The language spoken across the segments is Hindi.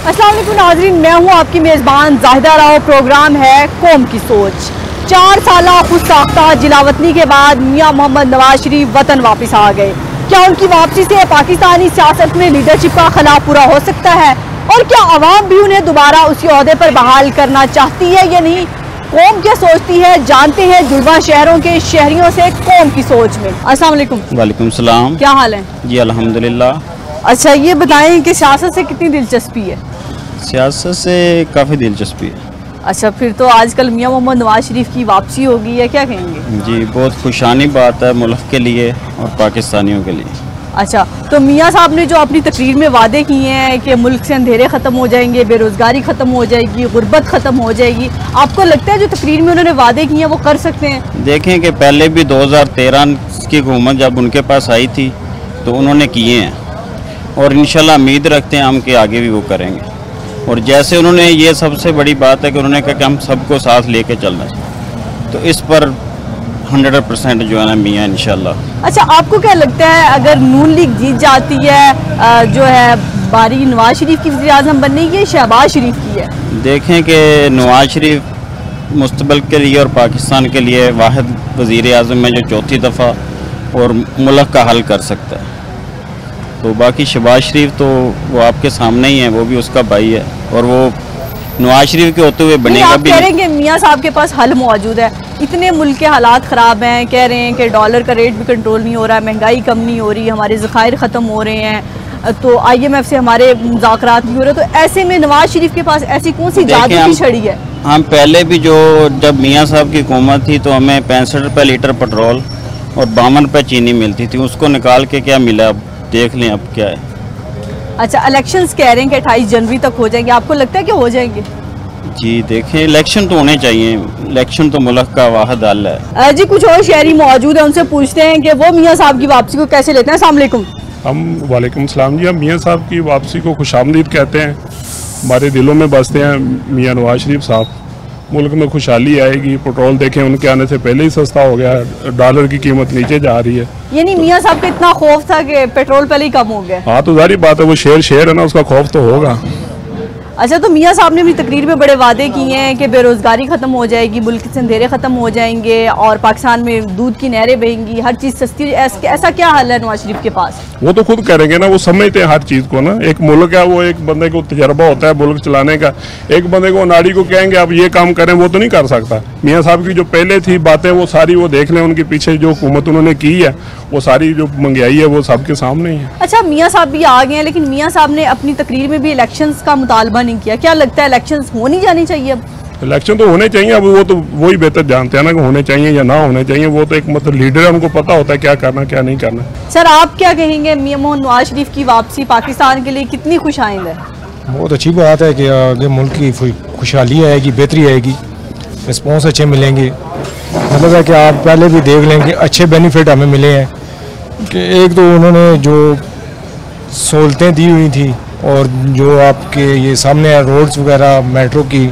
अस्सलाम वालेकुम नाज़रीन, मैं हूँ आपकी मेज़बान जाहिदा राव। प्रोग्राम है कौम की सोच। 4 साल खुद साख्ता जिलावतनी के बाद मियाँ मोहम्मद नवाज शरीफ वतन वापस आ गए। क्या उनकी वापसी से पाकिस्तानी सियासत में लीडरशिप का खला पूरा हो सकता है और क्या अवाम भी उन्हें दोबारा उसी ओहदे पर बहाल करना चाहती है या नहीं? कौम क्या सोचती है, जानते हैं जुड़वा शहरों के शहरियों से कौम की सोच में। अस्सलाम वालेकुम। वालेकुम सलाम। क्या हाल है जी अल्हम्दुलिल्लाह। अच्छा, ये बताएं कि सियासत से कितनी दिलचस्पी है? सियासत से काफ़ी दिलचस्पी है। अच्छा, फिर तो आजकल मियाँ मोहम्मद नवाज शरीफ की वापसी होगी या क्या कहेंगे? जी बहुत खुशानी बात है मुल्क के लिए और पाकिस्तानियों के लिए। अच्छा, तो मियाँ साहब ने जो अपनी तकरीर में वादे किए हैं कि मुल्क से अंधेरे ख़त्म हो जाएंगे, बेरोज़गारी ख़त्म हो जाएगी, गुर्बत ख़त्म हो जाएगी, आपको लगता है जो तकरीर में उन्होंने वादे किए हैं वो कर सकते हैं? देखें कि पहले भी 2013 की हुकूमत जब उनके पास आई थी तो उन्होंने किए हैं और इंशाल्लाह उम्मीद रखते हैं हम कि आगे भी वो करेंगे। और जैसे उन्होंने, ये सबसे बड़ी बात है कि उन्होंने कहा कि हम सबको साथ लेके चलना चाहिए, तो इस पर 100% जो है ना मियाँ इंशाल्लाह। अच्छा, आपको क्या लगता है अगर नून लीग जीत जाती है जो है बारी नवाज शरीफ की वज़ीर आज़म बनने की शहबाज शरीफ की है? देखें कि नवाज शरीफ मुस्तकबिल के लिए और पाकिस्तान के लिए वाहिद वज़ीर आज़म है जो चौथी दफ़ा और मुल्क का हल कर सकता है। तो बाकी शहबाज शरीफ तो वो आपके सामने ही है, वो भी उसका भाई है और वो नवाज शरीफ के होते हुए बनेगा भी। आप कह रहे हैं कि मियाँ साहब के पास हल मौजूद है। इतने मुल्क के हालात ख़राब हैं, कह रहे हैं कि डॉलर का रेट भी कंट्रोल नहीं हो रहा है, महंगाई कम नहीं हो रही, हमारे ज़खायर ख़त्म हो रहे हैं, तो IMF से हमारे मुज़ाकरात नहीं हो रहे, तो ऐसे में नवाज शरीफ के पास ऐसी कौन सी जादू की छड़ी है? हम पहले भी जब मियाँ साहब की हुकूमत थी तो हमें 65 रुपये लीटर पेट्रोल और 52 रुपये चीनी मिलती थी, उसको निकाल के क्या मिला अब देख लें अब क्या है। अच्छा, इलेक्शंस कह रहे हैं कि 28 जनवरी तक हो जाएंगे, आपको लगता है कि हो जाएंगे? जी देखें, इलेक्शन तो होने चाहिए, इलेक्शन तो मुल्क का वाहिद हल है। जी कुछ और शहरी मौजूद है, उनसे पूछते हैं कि वो मियाँ साहब की वापसी को कैसे लेते हैं। अस्सलाम वालेकुम। वालेकुम सलाम जी। हम मियाँ साहब की वापसी को खुशामदीद कहते हैं, हमारे दिलों में बसते हैं मियाँ नवाज शरीफ साहब। मुल्क में खुशहाली आएगी, पेट्रोल देखें उनके आने से पहले ही सस्ता हो गया, डॉलर की कीमत नीचे जा रही है। यानी मियाँ साहब का इतना खौफ था कि पेट्रोल पहले ही कम हो गया? हाँ तो जारी बात है, वो शेर है ना, उसका खौफ तो होगा। अच्छा, तो मियाँ साहब ने अपनी तकरीर में बड़े वादे किए हैं कि बेरोज़गारी ख़त्म हो जाएगी, मुल्क से अंधेरे ख़त्म हो जाएंगे और पाकिस्तान में दूध की नहरें बहेंगी, हर चीज़ सस्ती। ऐसा क्या हाल है नवाज शरीफ के पास? वो तो खुद करेंगे ना, वो समझते हैं हर चीज़ को ना। एक मुल्क है, वो एक बंदे को तजर्बा होता है मुल्क चलाने का। एक बंदे को नाड़ी को कहेंगे आप ये काम करें, वो तो नहीं कर सकता। मियाँ साहब की जो पहले थी बातें वो सारी वो देख लें, उनके पीछे जो हुकूमत उन्होंने की है वो सारी जो महंगाई है वो सबके सामने ही है। अच्छा, मियाँ साहब भी आ गए हैं, लेकिन मियाँ साहब ने अपनी तकरीर में भी इलेक्शंस का मुतालबा नहीं किया। क्या लगता है इलेक्शंस होनी जानी चाहिए? अब इलेक्शन तो होने चाहिए, अब वो तो वही बेहतर जानते हैं ना कि होने चाहिए या ना होने चाहिए। वो तो एक मतलब लीडर है, उनको पता होता है क्या करना क्या नहीं करना। सर, आप क्या कहेंगे मियाँ मोहम्मद नवाज शरीफ की वापसी पाकिस्तान के लिए कितनी खुशाइंद है? बहुत अच्छी बात है कि आगे मुल्क की खुशहाली आएगी, बेहतरी आएगी, रिस्पॉन्स अच्छे मिलेंगे। मतलब है कि आप पहले भी देख लें कि अच्छे बेनिफिट हमें मिले हैं कि एक तो उन्होंने जो सहूलतें दी हुई थी और जो आपके ये सामने है रोड्स वगैरह, मेट्रो की,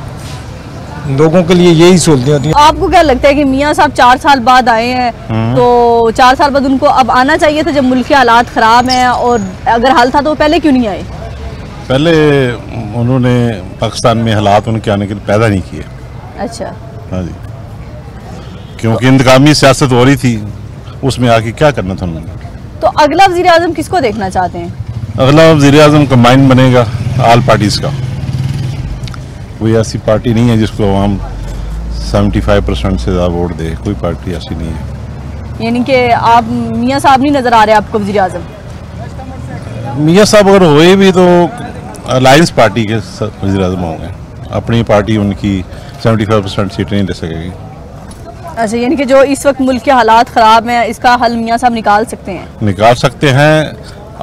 लोगों के लिए यही सहूलतें होती हैं। आपको क्या लगता है कि मियाँ साहब 4 साल बाद आए हैं, तो 4 साल बाद उनको अब आना चाहिए था जब मुल्क के हालात ख़राब हैं, और अगर हाल था तो पहले क्यों नहीं आए? पहले उन्होंने पाकिस्तान में हालात उनके आने के लिए पैदा नहीं किए। अच्छा, हाँ जी, क्योंकि इंतकामी सियासत हो रही थी, उसमें आके क्या करना था उन्होंने। तो अगला वज़ीर आज़म किसको देखना चाहते हैं? अगला वज़ीर आज़म कंबाइन बनेगा ऑल पार्टीज़ का। कोई ऐसी पार्टी नहीं है जिसको हम 75% से ज़्यादा वोट दे, कोई पार्टी ऐसी नहीं है। यानी कि आप मियाँ साहब नहीं नज़र आ रहे आपको वज़ीर आज़म? मियाँ साहब अगर हुए भी तो अलायंस पार्टी के वज़ीर आज़म होंगे, अपनी पार्टी उनकी 75% सीटें नहीं ले सकेगी। अच्छा, यानी कि जो इस वक्त मुल्क के हालात ख़राब हैं इसका हल मियाँ साहब निकाल सकते हैं? निकाल सकते हैं,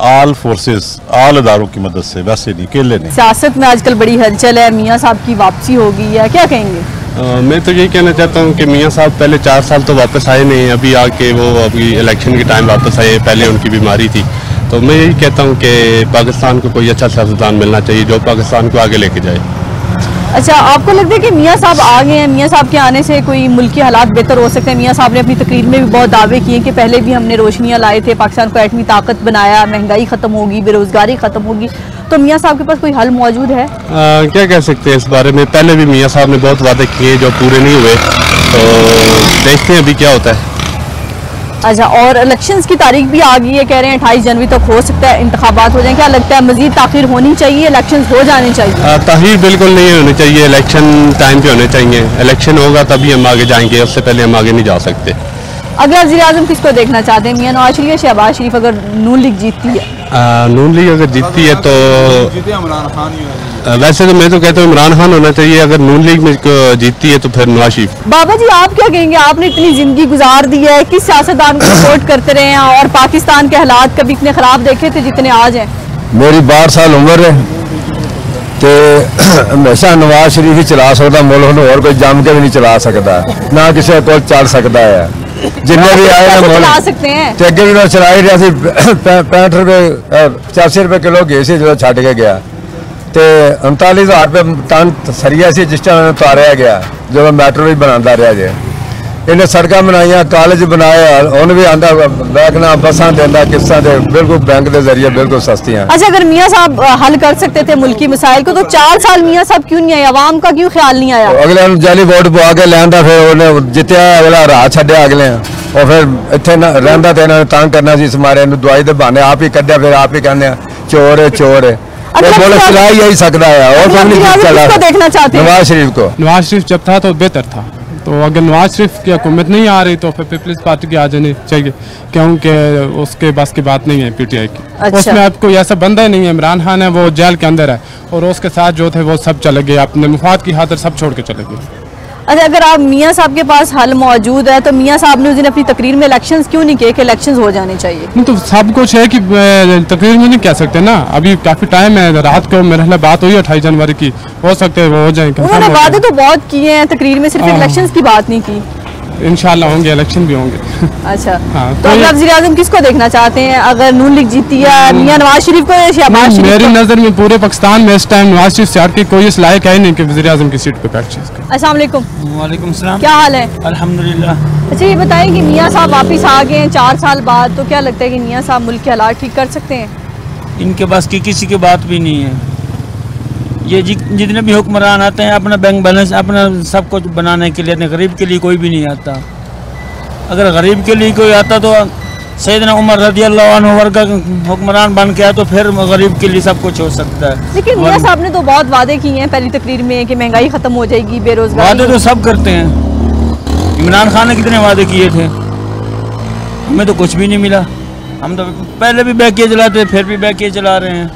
ऑल फोर्सेस, ऑल अदारों की मदद से, वैसे नहीं, अकेले नहीं। सियासत में आजकल बड़ी हलचल है, मियाँ साहब की वापसी होगी या क्या कहेंगे? मैं तो यही कहना चाहता हूँ कि मियाँ साहब पहले 4 साल तो वापस आए नहीं, अभी आके वो अभी इलेक्शन के टाइम वापस आए, पहले उनकी बीमारी थी। तो मैं यही कहता हूँ कि पाकिस्तान को कोई अच्छा सियासतदान मिलना चाहिए जो पाकिस्तान को आगे लेके जाए। अच्छा, आपको लगता है कि मियाँ साहब आ गए हैं, मियाँ साहब के आने से कोई मुल्क के हालात बेहतर हो सकते हैं? मियाँ साहब ने अपनी तकरीर में भी बहुत दावे किए कि पहले भी हमने रोशनियाँ लाए थे, पाकिस्तान को एटमी ताकत बनाया, महंगाई ख़त्म होगी, बेरोज़गारी ख़त्म होगी, तो मियाँ साहब के पास कोई हल मौजूद है? क्या कह सकते हैं इस बारे में। पहले भी मियाँ साहब ने बहुत वादे किए जो पूरे नहीं हुए, तो देखते हैं अभी क्या होता है। अच्छा, और इलेक्शंस की तारीख भी आ गई है, कह रहे हैं 28 जनवरी तक हो सकता है इंतखाबात हो जाए। क्या लगता है मजीद ताखीर होनी चाहिए, इलेक्शंस हो जाने चाहिए? ताखीर बिल्कुल नहीं होनी चाहिए, इलेक्शन टाइम पे होने चाहिए। इलेक्शन होगा तभी हम आगे जाएंगे, उससे पहले हम आगे नहीं जा सकते। अगला वज़ीर आज़म किसको देखना चाहते हैं, मियाँ नवाज शरीफ या शहबाज शरीफ, अगर नून लीग जीतती है? नून लीग अगर जीतती है तो वैसे तो मैं तो कहता हूँ इमरान खान होना चाहिए। अगर नून लीग में जीतती है तो फिर नवाज शरीफ। बाबा जी, आप क्या कहेंगे? आपने इतनी जिंदगी गुजार दी है, किस सियासतदान को सपोर्ट करते रहे हैं, और पाकिस्तान के हालात कभी इतने खराब देखे थे जितने आज हैं? मेरी 62 साल उम्र है तो हमेशा नवाज शरीफ ही चला सकता मुल्क नूं, और कोई जम के भी नहीं चला सकता, ना किसी को चल सकता है। जिन्ने भी आए ना चला सकते हैं ते अगे भी मैं चला ही रहा सी। 65 रुपए 85 रुपए किलो घी से जो छड़ के गया, तो 39,000 रुपये टन सरिया से जिस टाइम उतारिया गया, जो मैट्रो भी बनाता रहा जे। इन्हें सड़क बनाई, कॉलेज बनाए, उन्हें भी आंदा बैकना बसा देना किस्सा दे, बिल्कुल बैंक के जरिए बिल्कुल सस्तियां। अच्छा, अगर मियाँ साहब हल कर सकते थे मुल्की मसाइल को, तो 4 साल मियाँ साहब क्यों नहीं आए? अवाम का क्यों ख्याल नहीं आया? अगले जाली वोट पवा के लिया, फिर उन्हें जितया, अगला राह छड्या अगले, और फिर इतने रहा तो इन्होंने तंग करना सी, मारे दवाई के बहाने आप ही कढ़िया, फिर आप ही कहने चोर है चोर है। मुल्क चला ही यही सकता है, और देखना चाहते हैं नवाज शरीफ को। नवाज शरीफ जब था तो बेहतर था, तो अगर नवाज शरीफ की हुकूमत नहीं आ रही तो फिर पीपल्स पार्टी की आ जानी चाहिए, क्योंकि उसके बस की बात नहीं है पीटीआई की। अच्छा। उसमें अब कोई ऐसा बंदा ही नहीं है। इमरान खान है, वो जेल के अंदर है, और उसके साथ जो थे वो सब चले गए, अपने मुफाद की खातिर सब छोड़ के चले गए। अच्छा, अगर आप मियाँ साहब के पास हल मौजूद है, तो मियाँ साहब ने उस दिन अपनी तकरीर में इलेक्शंस क्यों नहीं किए कि इलेक्शंस हो जाने चाहिए? नहीं, तो सब कुछ है कि तकरीर में नहीं कह सकते ना, अभी काफ़ी टाइम है। रात को मेरे ख्याल बात हुई 28 जनवरी की, हो सकते हैं वो हो जाए। उन्होंने वादे तो बहुत किए हैं तकरीर में, सिर्फ इलेक्शंस की बात नहीं की। इंशाल्लाह होंगे, इलेक्शन भी होंगे। अच्छा, हाँ, तो अगला वज़ीर आज़म किसको देखना चाहते हैं, अगर नून लीग जीती है, मियाँ नवाज शरीफ को या शहबाज शरीफ को? मेरी नज़र में पूरे पाकिस्तान में इस टाइम नवाज शरीफ से हट के कोई इस लायक है ही नहीं कि वज़ीर आज़म की सीट पे बैठ जाए। अस्सलाम वालेकुम। वालेकुम सलाम। क्या हाल है? अल्हम्दुलिल्लाह। अच्छा, ये बताएं कि मियाँ साहब वापस आ गए हैं 4 साल बाद, तो क्या लगता है कि मियाँ साहब मुल्क के हालात ठीक कर सकते हैं? इनके पास की किसी की बात भी नहीं है। ये जितने भी हुक्मरान आते हैं अपना बैंक बैलेंस, अपना सब कुछ बनाने के लिए, अपने गरीब के लिए कोई भी नहीं आता। अगर गरीब के लिए कोई आता तो सैयदना उमर रज़ियल्लाहु अन्हु वर्ग हुक्मरान बन के आया, तो फिर गरीब के लिए सब कुछ हो सकता है। लेकिन मियाँ साहब ने तो बहुत वादे किए हैं पहली तकरीर में कि महंगाई खत्म हो जाएगी, बेरोजगारी। वादे तो सब करते हैं। इमरान खान ने कितने वादे किए थे, हमें तो कुछ भी नहीं मिला। हम तो पहले भी बैकिए चलाते, फिर भी बैकिए चला रहे हैं।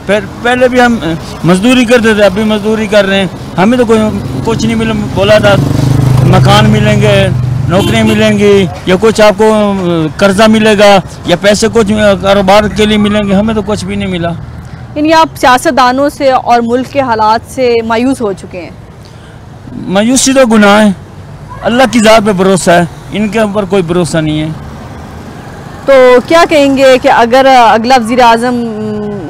पहले भी हम मजदूरी करते थे, अभी मजदूरी कर रहे हैं। हमें तो कुछ नहीं मिला। बोला था मकान मिलेंगे, नौकरियाँ मिलेंगी, या कुछ आपको कर्जा मिलेगा, या पैसे कुछ कारोबार के लिए मिलेंगे, हमें तो कुछ भी नहीं मिला। यानी आप सियासतदानों से और मुल्क के हालात से मायूस हो चुके हैं? मायूसी तो गुनाह है, अल्लाह की ज़ात पे भरोसा है, इनके ऊपर कोई भरोसा नहीं है। तो क्या कहेंगे कि अगर अगला वज़ीर आज़म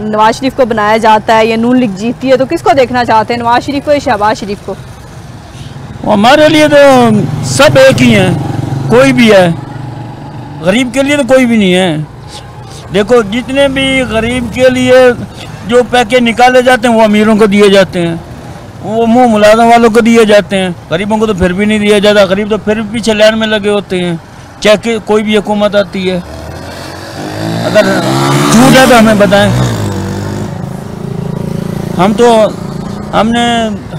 नवाज शरीफ को बनाया जाता है या नून लीग जीतती है, तो किसको देखना चाहते हैं, नवाज शरीफ को या शहबाज शरीफ को? हमारे लिए तो सब एक ही हैं, कोई भी है। गरीब के लिए तो कोई भी नहीं है। देखो, जितने भी गरीब के लिए जो पैकेज निकाले जाते हैं वो अमीरों को दिए जाते हैं, वो मुँह मुलाजम वालों को दिए जाते हैं। गरीबों को तो फिर भी नहीं दिया जाता। गरीब तो फिर भी पीछे लाइन में लगे होते हैं, चाहे कोई भी हुकूमत आती है। अगर झूठ है तो हमें बताएं। हमने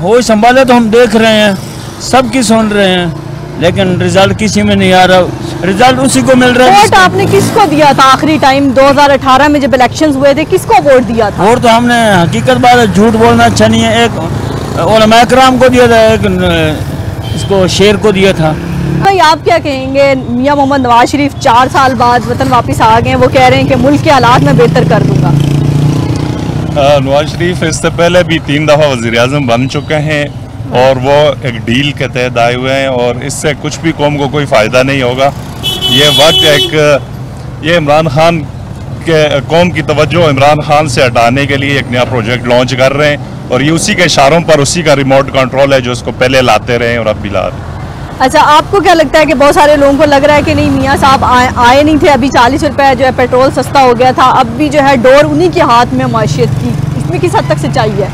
होश संभाले तो हम देख रहे हैं, सबकी सुन रहे हैं, लेकिन रिजल्ट किसी में नहीं आ रहा। रिजल्ट उसी को मिल रहा है। वोट आपने किसको दिया था आखिरी टाइम 2018 में जब इलेक्शंस हुए थे, किसको वोट दिया था? वोट तो हमने, हकीकत बात है, झूठ बोलना अच्छा नहीं है, एक उलमा इकराम को दिया था, एक इसको शेर को दिया था। भाई, आप क्या कहेंगे? मियाँ मोहम्मद नवाज शरीफ 4 साल बाद वतन वापस आ गए, वो कह रहे हैं कि मुल्क के हालात में बेहतर कर दूंगा। नवाज शरीफ इससे पहले भी 3 दफ़ा वज़ीर आज़म बन चुके हैं, और वो एक डील के तहत आए हुए हैं, और इससे कुछ भी कौम को कोई फ़ायदा नहीं होगा। ये इमरान खान के कौम की तवज्जो इमरान खान से हटाने के लिए एक नया प्रोजेक्ट लॉन्च कर रहे हैं, और ये उसी के इशारों पर, उसी का रिमोट कंट्रोल है जो उसको पहले लाते रहे और अब भी ला रहे हैं। अच्छा, आपको क्या लगता है कि बहुत सारे लोगों को लग रहा है कि नहीं मियाँ साहब आए नहीं थे, अभी 40 रुपए जो है पेट्रोल सस्ता हो गया था, अब भी जो है डोर उन्हीं के हाथ में माशियत की, इसमें किस हद तक सच्चाई है?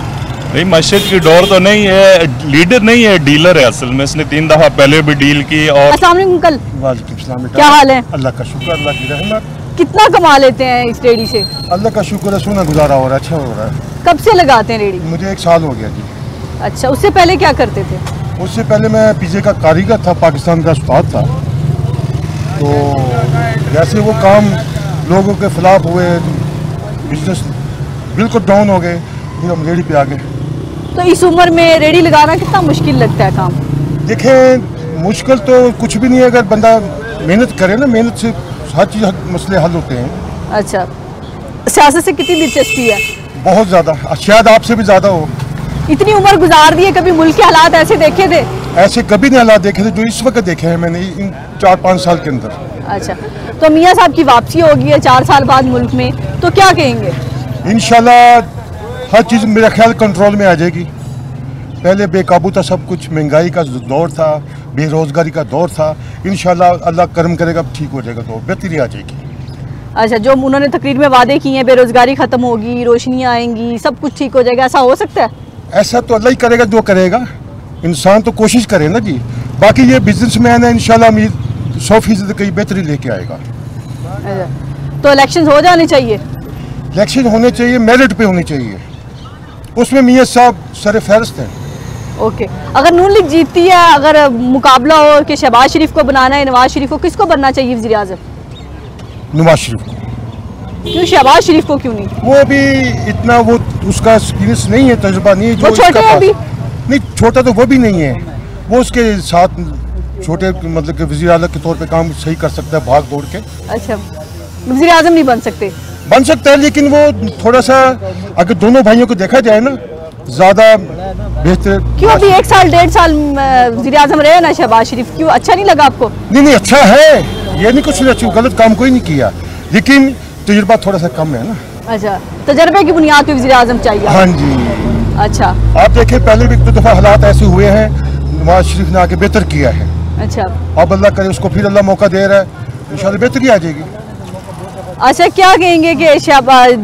नहीं, मस्जिद की डोर तो नहीं है, लीडर नहीं है, डीलर है असल में। इसने 3 दफा पहले भी डील की। और अस्सलाम वालेकुम अंकल, वालेकुम सलाम। क्या हाल है? अल्लाह का शुक्र, अल्लाह की रहमत। कितना कमा लेते हैं इस रेडी से? अल्लाह का शुक्र है, सोना गुजारा हो रहा है, अच्छा हो रहा है। कब से लगाते हैं रेडी? मुझे 1 साल हो गया जी। अच्छा, उससे पहले क्या करते थे? उससे पहले मैं पीजे का कारीगर था, पाकिस्तान का उस्ताद था। तो जैसे वो काम लोगों के खिलाफ हुए, बिजनेस बिल्कुल डाउन हो गए, फिर हम रेडी पे आ गए। तो इस उम्र में रेडी लगाना कितना मुश्किल लगता है काम? देखें, मुश्किल तो कुछ भी नहीं है, अगर बंदा मेहनत करे ना, मेहनत से हर चीज़ मसले हल होते हैं। अच्छा, सियासत से कितनी दिलचस्पी है? बहुत ज़्यादा, शायद आपसे भी ज़्यादा हो। इतनी उम्र गुजार दी है, कभी मुल्क के हालात ऐसे देखे थे? ऐसे कभी नहीं हालात देखे थे जो इस वक्त देखे हैं मैंने इन 4-5 साल के अंदर। अच्छा, तो मियाँ साहब की वापसी होगी है 4 साल बाद मुल्क में, तो क्या कहेंगे? इंशाल्लाह हर चीज़ मेरा ख्याल कंट्रोल में आ जाएगी। पहले बेकाबू था सब कुछ, महंगाई का दौर था, बेरोजगारी का दौर था। इंशाल्लाह अल्लाह करम करेगा, ठीक हो जाएगा, तो बेहतरी आ जाएगी। अच्छा, जो उन्होंने तकरीर में वादे किए हैं, बेरोजगारी खत्म होगी, रोशनियाँ आएंगी, सब कुछ ठीक हो जाएगा, ऐसा हो सकता है? ऐसा तो अल्लाह ही करेगा जो करेगा, इंसान तो कोशिश करे ना जी। बाकी ये बिजनेसमैन है, इंशाल्लाह उम्मीद 100% कहीं बेहतरी लेके आएगा। अच्छा, तो इलेक्शन हो जाने चाहिए? इलेक्शन होने चाहिए, मेरिट पे होने चाहिए, उसमें मियाँ साहब सर फहरिस्त हैं। ओके, अगर नून लीग जीतती है, अगर मुकाबला हो कि शहबाज शरीफ को बनाना है, नवाज शरीफ को, किसको बनना चाहिए वज़ीर आज़म? नवाज शरीफ को। क्यों शहबाज शरीफ को क्यों नहीं? वो अभी इतना वो उसका एक्सपीरियंस नहीं है, तजुर्बा नहीं है जो वो छोटे हैं अभी। नहीं, छोटा तो वो भी नहीं है, वो उसके साथ छोटे मतलब कि वज़ीर आज़म के तौर पे काम सही कर सकता है, भाग दौड़ के। अच्छा, वज़ीर आज़म नहीं बन सकते? बन सकता है, लेकिन वो थोड़ा सा अगर दोनों भाइयों को देखा जाए ना, ज़्यादा बेहतर। क्यों अभी 1 साल 1.5 साल वज़ीर आज़म रहे ना शहबाज शरीफ, क्यों अच्छा नहीं लगा आपको? नहीं, अच्छा है, ये नहीं कुछ नहीं, गलत काम कोई नहीं किया, लेकिन तजुर्बा थोड़ा सा कम है ना। अच्छा, तजर्बे की बुनियाद पे वज़ीर आज़म चाहिए? हाँ जी। अच्छा, आप देखें पहले भी 2 दफ़ा हालात ऐसे हुए हैं, नवाज शरीफ ने आके बेहतर किया है। अच्छा, अब अल्लाह करे उसको फिर अल्लाह मौका दे रहा है, इंशाल्लाह बेहतरी आ जाएगी। अच्छा, क्या कहेंगे कि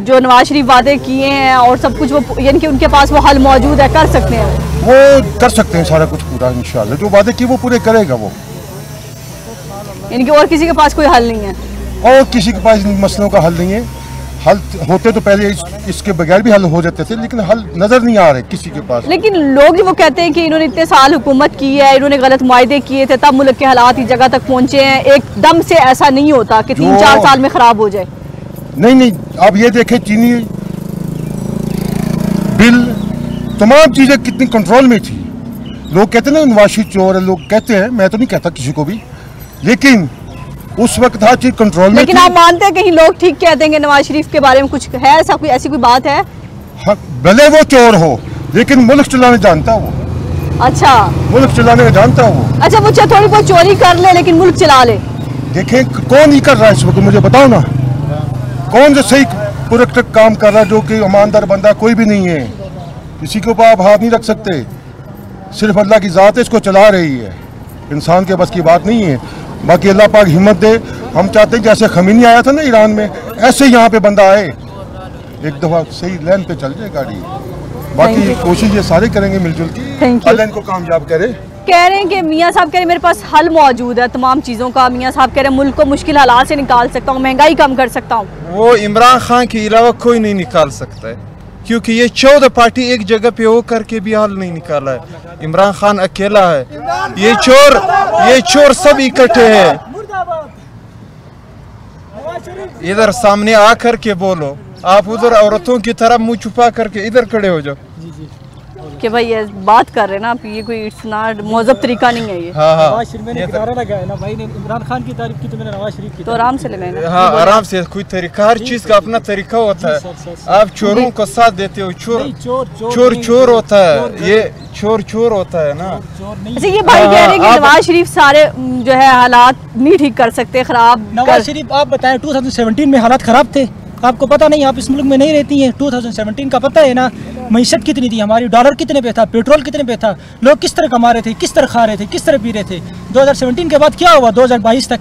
जो नवाज शरीफ वादे किए हैं और सब कुछ, वो यानी कि उनके पास वो हल मौजूद है, कर सकते हैं? वो कर सकते हैं सारा कुछ पूरा, इंशाल्लाह जो वादे किए वो पूरे करेगा वो। यानी कि और किसी के पास कोई हल नहीं है? और किसी के पास इन मसलों का हल नहीं है। हल होते तो पहले इसके बगैर भी हल हो जाते थे, लेकिन हल नजर नहीं आ रहे किसी के पास। लेकिन लोग वो कहते हैं कि इन्होंने इतने साल हुकूमत की है, इन्होंने गलत मुआहदे किए थे, तब मुल्क के हालात इस जगह तक पहुंचे हैं, एकदम से ऐसा नहीं होता कि 3-4 साल में खराब हो जाए। नहीं, अब ये देखे चीनी बिल, तमाम चीजें कितनी कंट्रोल में थी। लोग कहते हैं ना नवाज शरीफ चोर है, लोग कहते हैं, मैं तो नहीं कहता किसी को भी, लेकिन उस वक्त हर चीज कंट्रोल में। लेकिन आप मानते हैं कहीं लोग ठीक कहते हैं कि नवाज शरीफ के बारे में कुछ है, ऐसा कोई ऐसी कोई बात है? हाँ, भले वो चोर हो, लेकिन मुल्क चलाने जानता वो। अच्छा, मुल्क चलाने का जानता वो। अच्छा, वो थोड़ी बहुत चोरी कर ले लेकिन मुल्क चला ले। देखें कौन ही कर रहा है इस वक्त, मुझे बताओ ना, कौन जो सही पुरख काम कर रहा है, जो कि ईमानदार बंदा कोई भी नहीं है। किसी के ऊपर आप हाथ नहीं रख सकते, सिर्फ अल्लाह की ज़ात है इसको चला रही है, इंसान के बस की बात नहीं है। बाकी अल्लाह पाक हिम्मत दे, हम चाहते हैं जैसे खमीनी आया था ना ईरान में, ऐसे यहाँ पे बंदा आए, एक दफ़ा सही लाइन पे चल जाए गाड़ी। बाकी कोशिश ये सारे करेंगे मिलजुल की, अल्लाह इनको कामयाब करे। कह रहे हैं कि मियाँ साहब कह रहे हैं मेरे पास हल मौजूद है तमाम चीज़ों का। मियाँ साहब कह रहे हैं मुल्क को मुश्किल हालात से निकाल सकता हूँ, महंगाई कम कर सकता हूँ। वो इमरान खान के अलावा कोई नहीं निकाल सकता है, क्योंकि ये 14 पार्टी एक जगह पे हो करके भी हल नहीं निकाला है। इमरान खान अकेला है, ये चोर सब इकट्ठे हैं। इधर सामने आकर के बोलो, आप उधर औरतों की तरह मुंह छुपा करके इधर खड़े हो जाओ कि भाई ये बात कर रहे हैं ना आप, ये कोई इट्स नॉट मौजब तरीका नहीं है ये। हाँ, नवाज शरीफ ने किनारा लगाया ना भाई ने, इमरान खान की तारीफ की तो मैंने नवाज शरीफ की तो आराम से लगाए ना। हाँ, आराम से, कोई तरीका, हर चीज का अपना तरीका होता है। आप चोरों को साथ देते हो, चोर होता है, ये चोर होता है ना। अच्छा, ये भाई कह रहे हैं कि नवाज शरीफ सारे जो है हालात नहीं ठीक कर सकते, खराब। नवाज शरीफ आप बताएं 2017 में हालात खराब थे? आपको पता नहीं, आप इस मुल्क में नहीं रहती हैं। 2017 का पता है ना, मईशत कितनी थी हमारी, डॉलर कितने पे था, पेट्रोल कितने पे था, लोग किस तरह कमा रहे थे, किस तरह खा रहे थे, किस तरह पी रहे थे। 2017 के बाद क्या हुआ 2022 तक?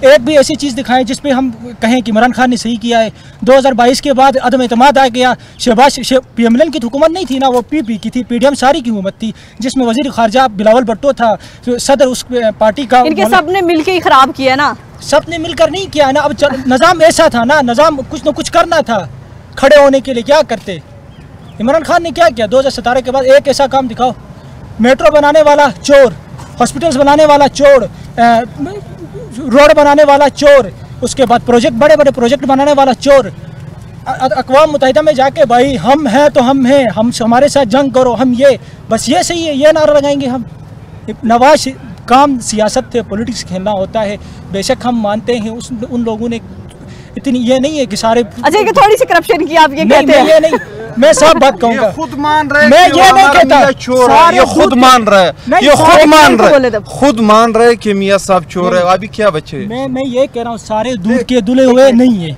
एक भी ऐसी चीज़ दिखाएं जिसपे हम कहें कि इमरान खान ने सही किया है। 2022 के बाद अदम एतमाद आ गया। शहबाज PMLN की हुकूमत नहीं थी ना, वो PP की थी, PDM सारी की हुकूमत थी, जिसमें वजीर खारजा बिलावल भुट्टो था, सदर उस पार्टी का। इनके सब ने मिल के ही खराब किया ना, सब ने मिलकर नहीं किया ना। अब निज़ाम ऐसा था ना, निज़ाम कुछ न कुछ करना था खड़े होने के लिए। क्या करते? इमरान खान ने क्या किया 2017 के बाद? एक ऐसा काम दिखाओ, मेट्रो बनाने वाला चोर, हॉस्पिटल्स बनाने वाला चोर, रोड बनाने वाला चोर, उसके बाद प्रोजेक्ट, बड़े बड़े प्रोजेक्ट बनाने वाला चोर। अक़वाम मुत्तहिदा में जाके भाई हम हैं तो हम हैं, हम हमारे साथ जंग करो, हम ये बस ये सही है, ये नारा लगाएंगे हम। नवाज काम सियासत थे, पॉलिटिक्स खेलना होता है, बेशक हम मानते हैं। उन लोगों ने इतनी ये नहीं है कि सारे अच्छा कि थोड़ी सी करप्शन की आप ये कहते हैं? ये नहीं, मैं सब बात कहूँगा, खुद मान रहे, मैं ये नहीं कहता चोर है, ये खुद मान रहा है, ये खुद मान रहे कि मियाँ साहब चोर है। अभी क्या बचे? मैं ये कह रहा हूँ, सारे दूध के दुले हुए नहीं है।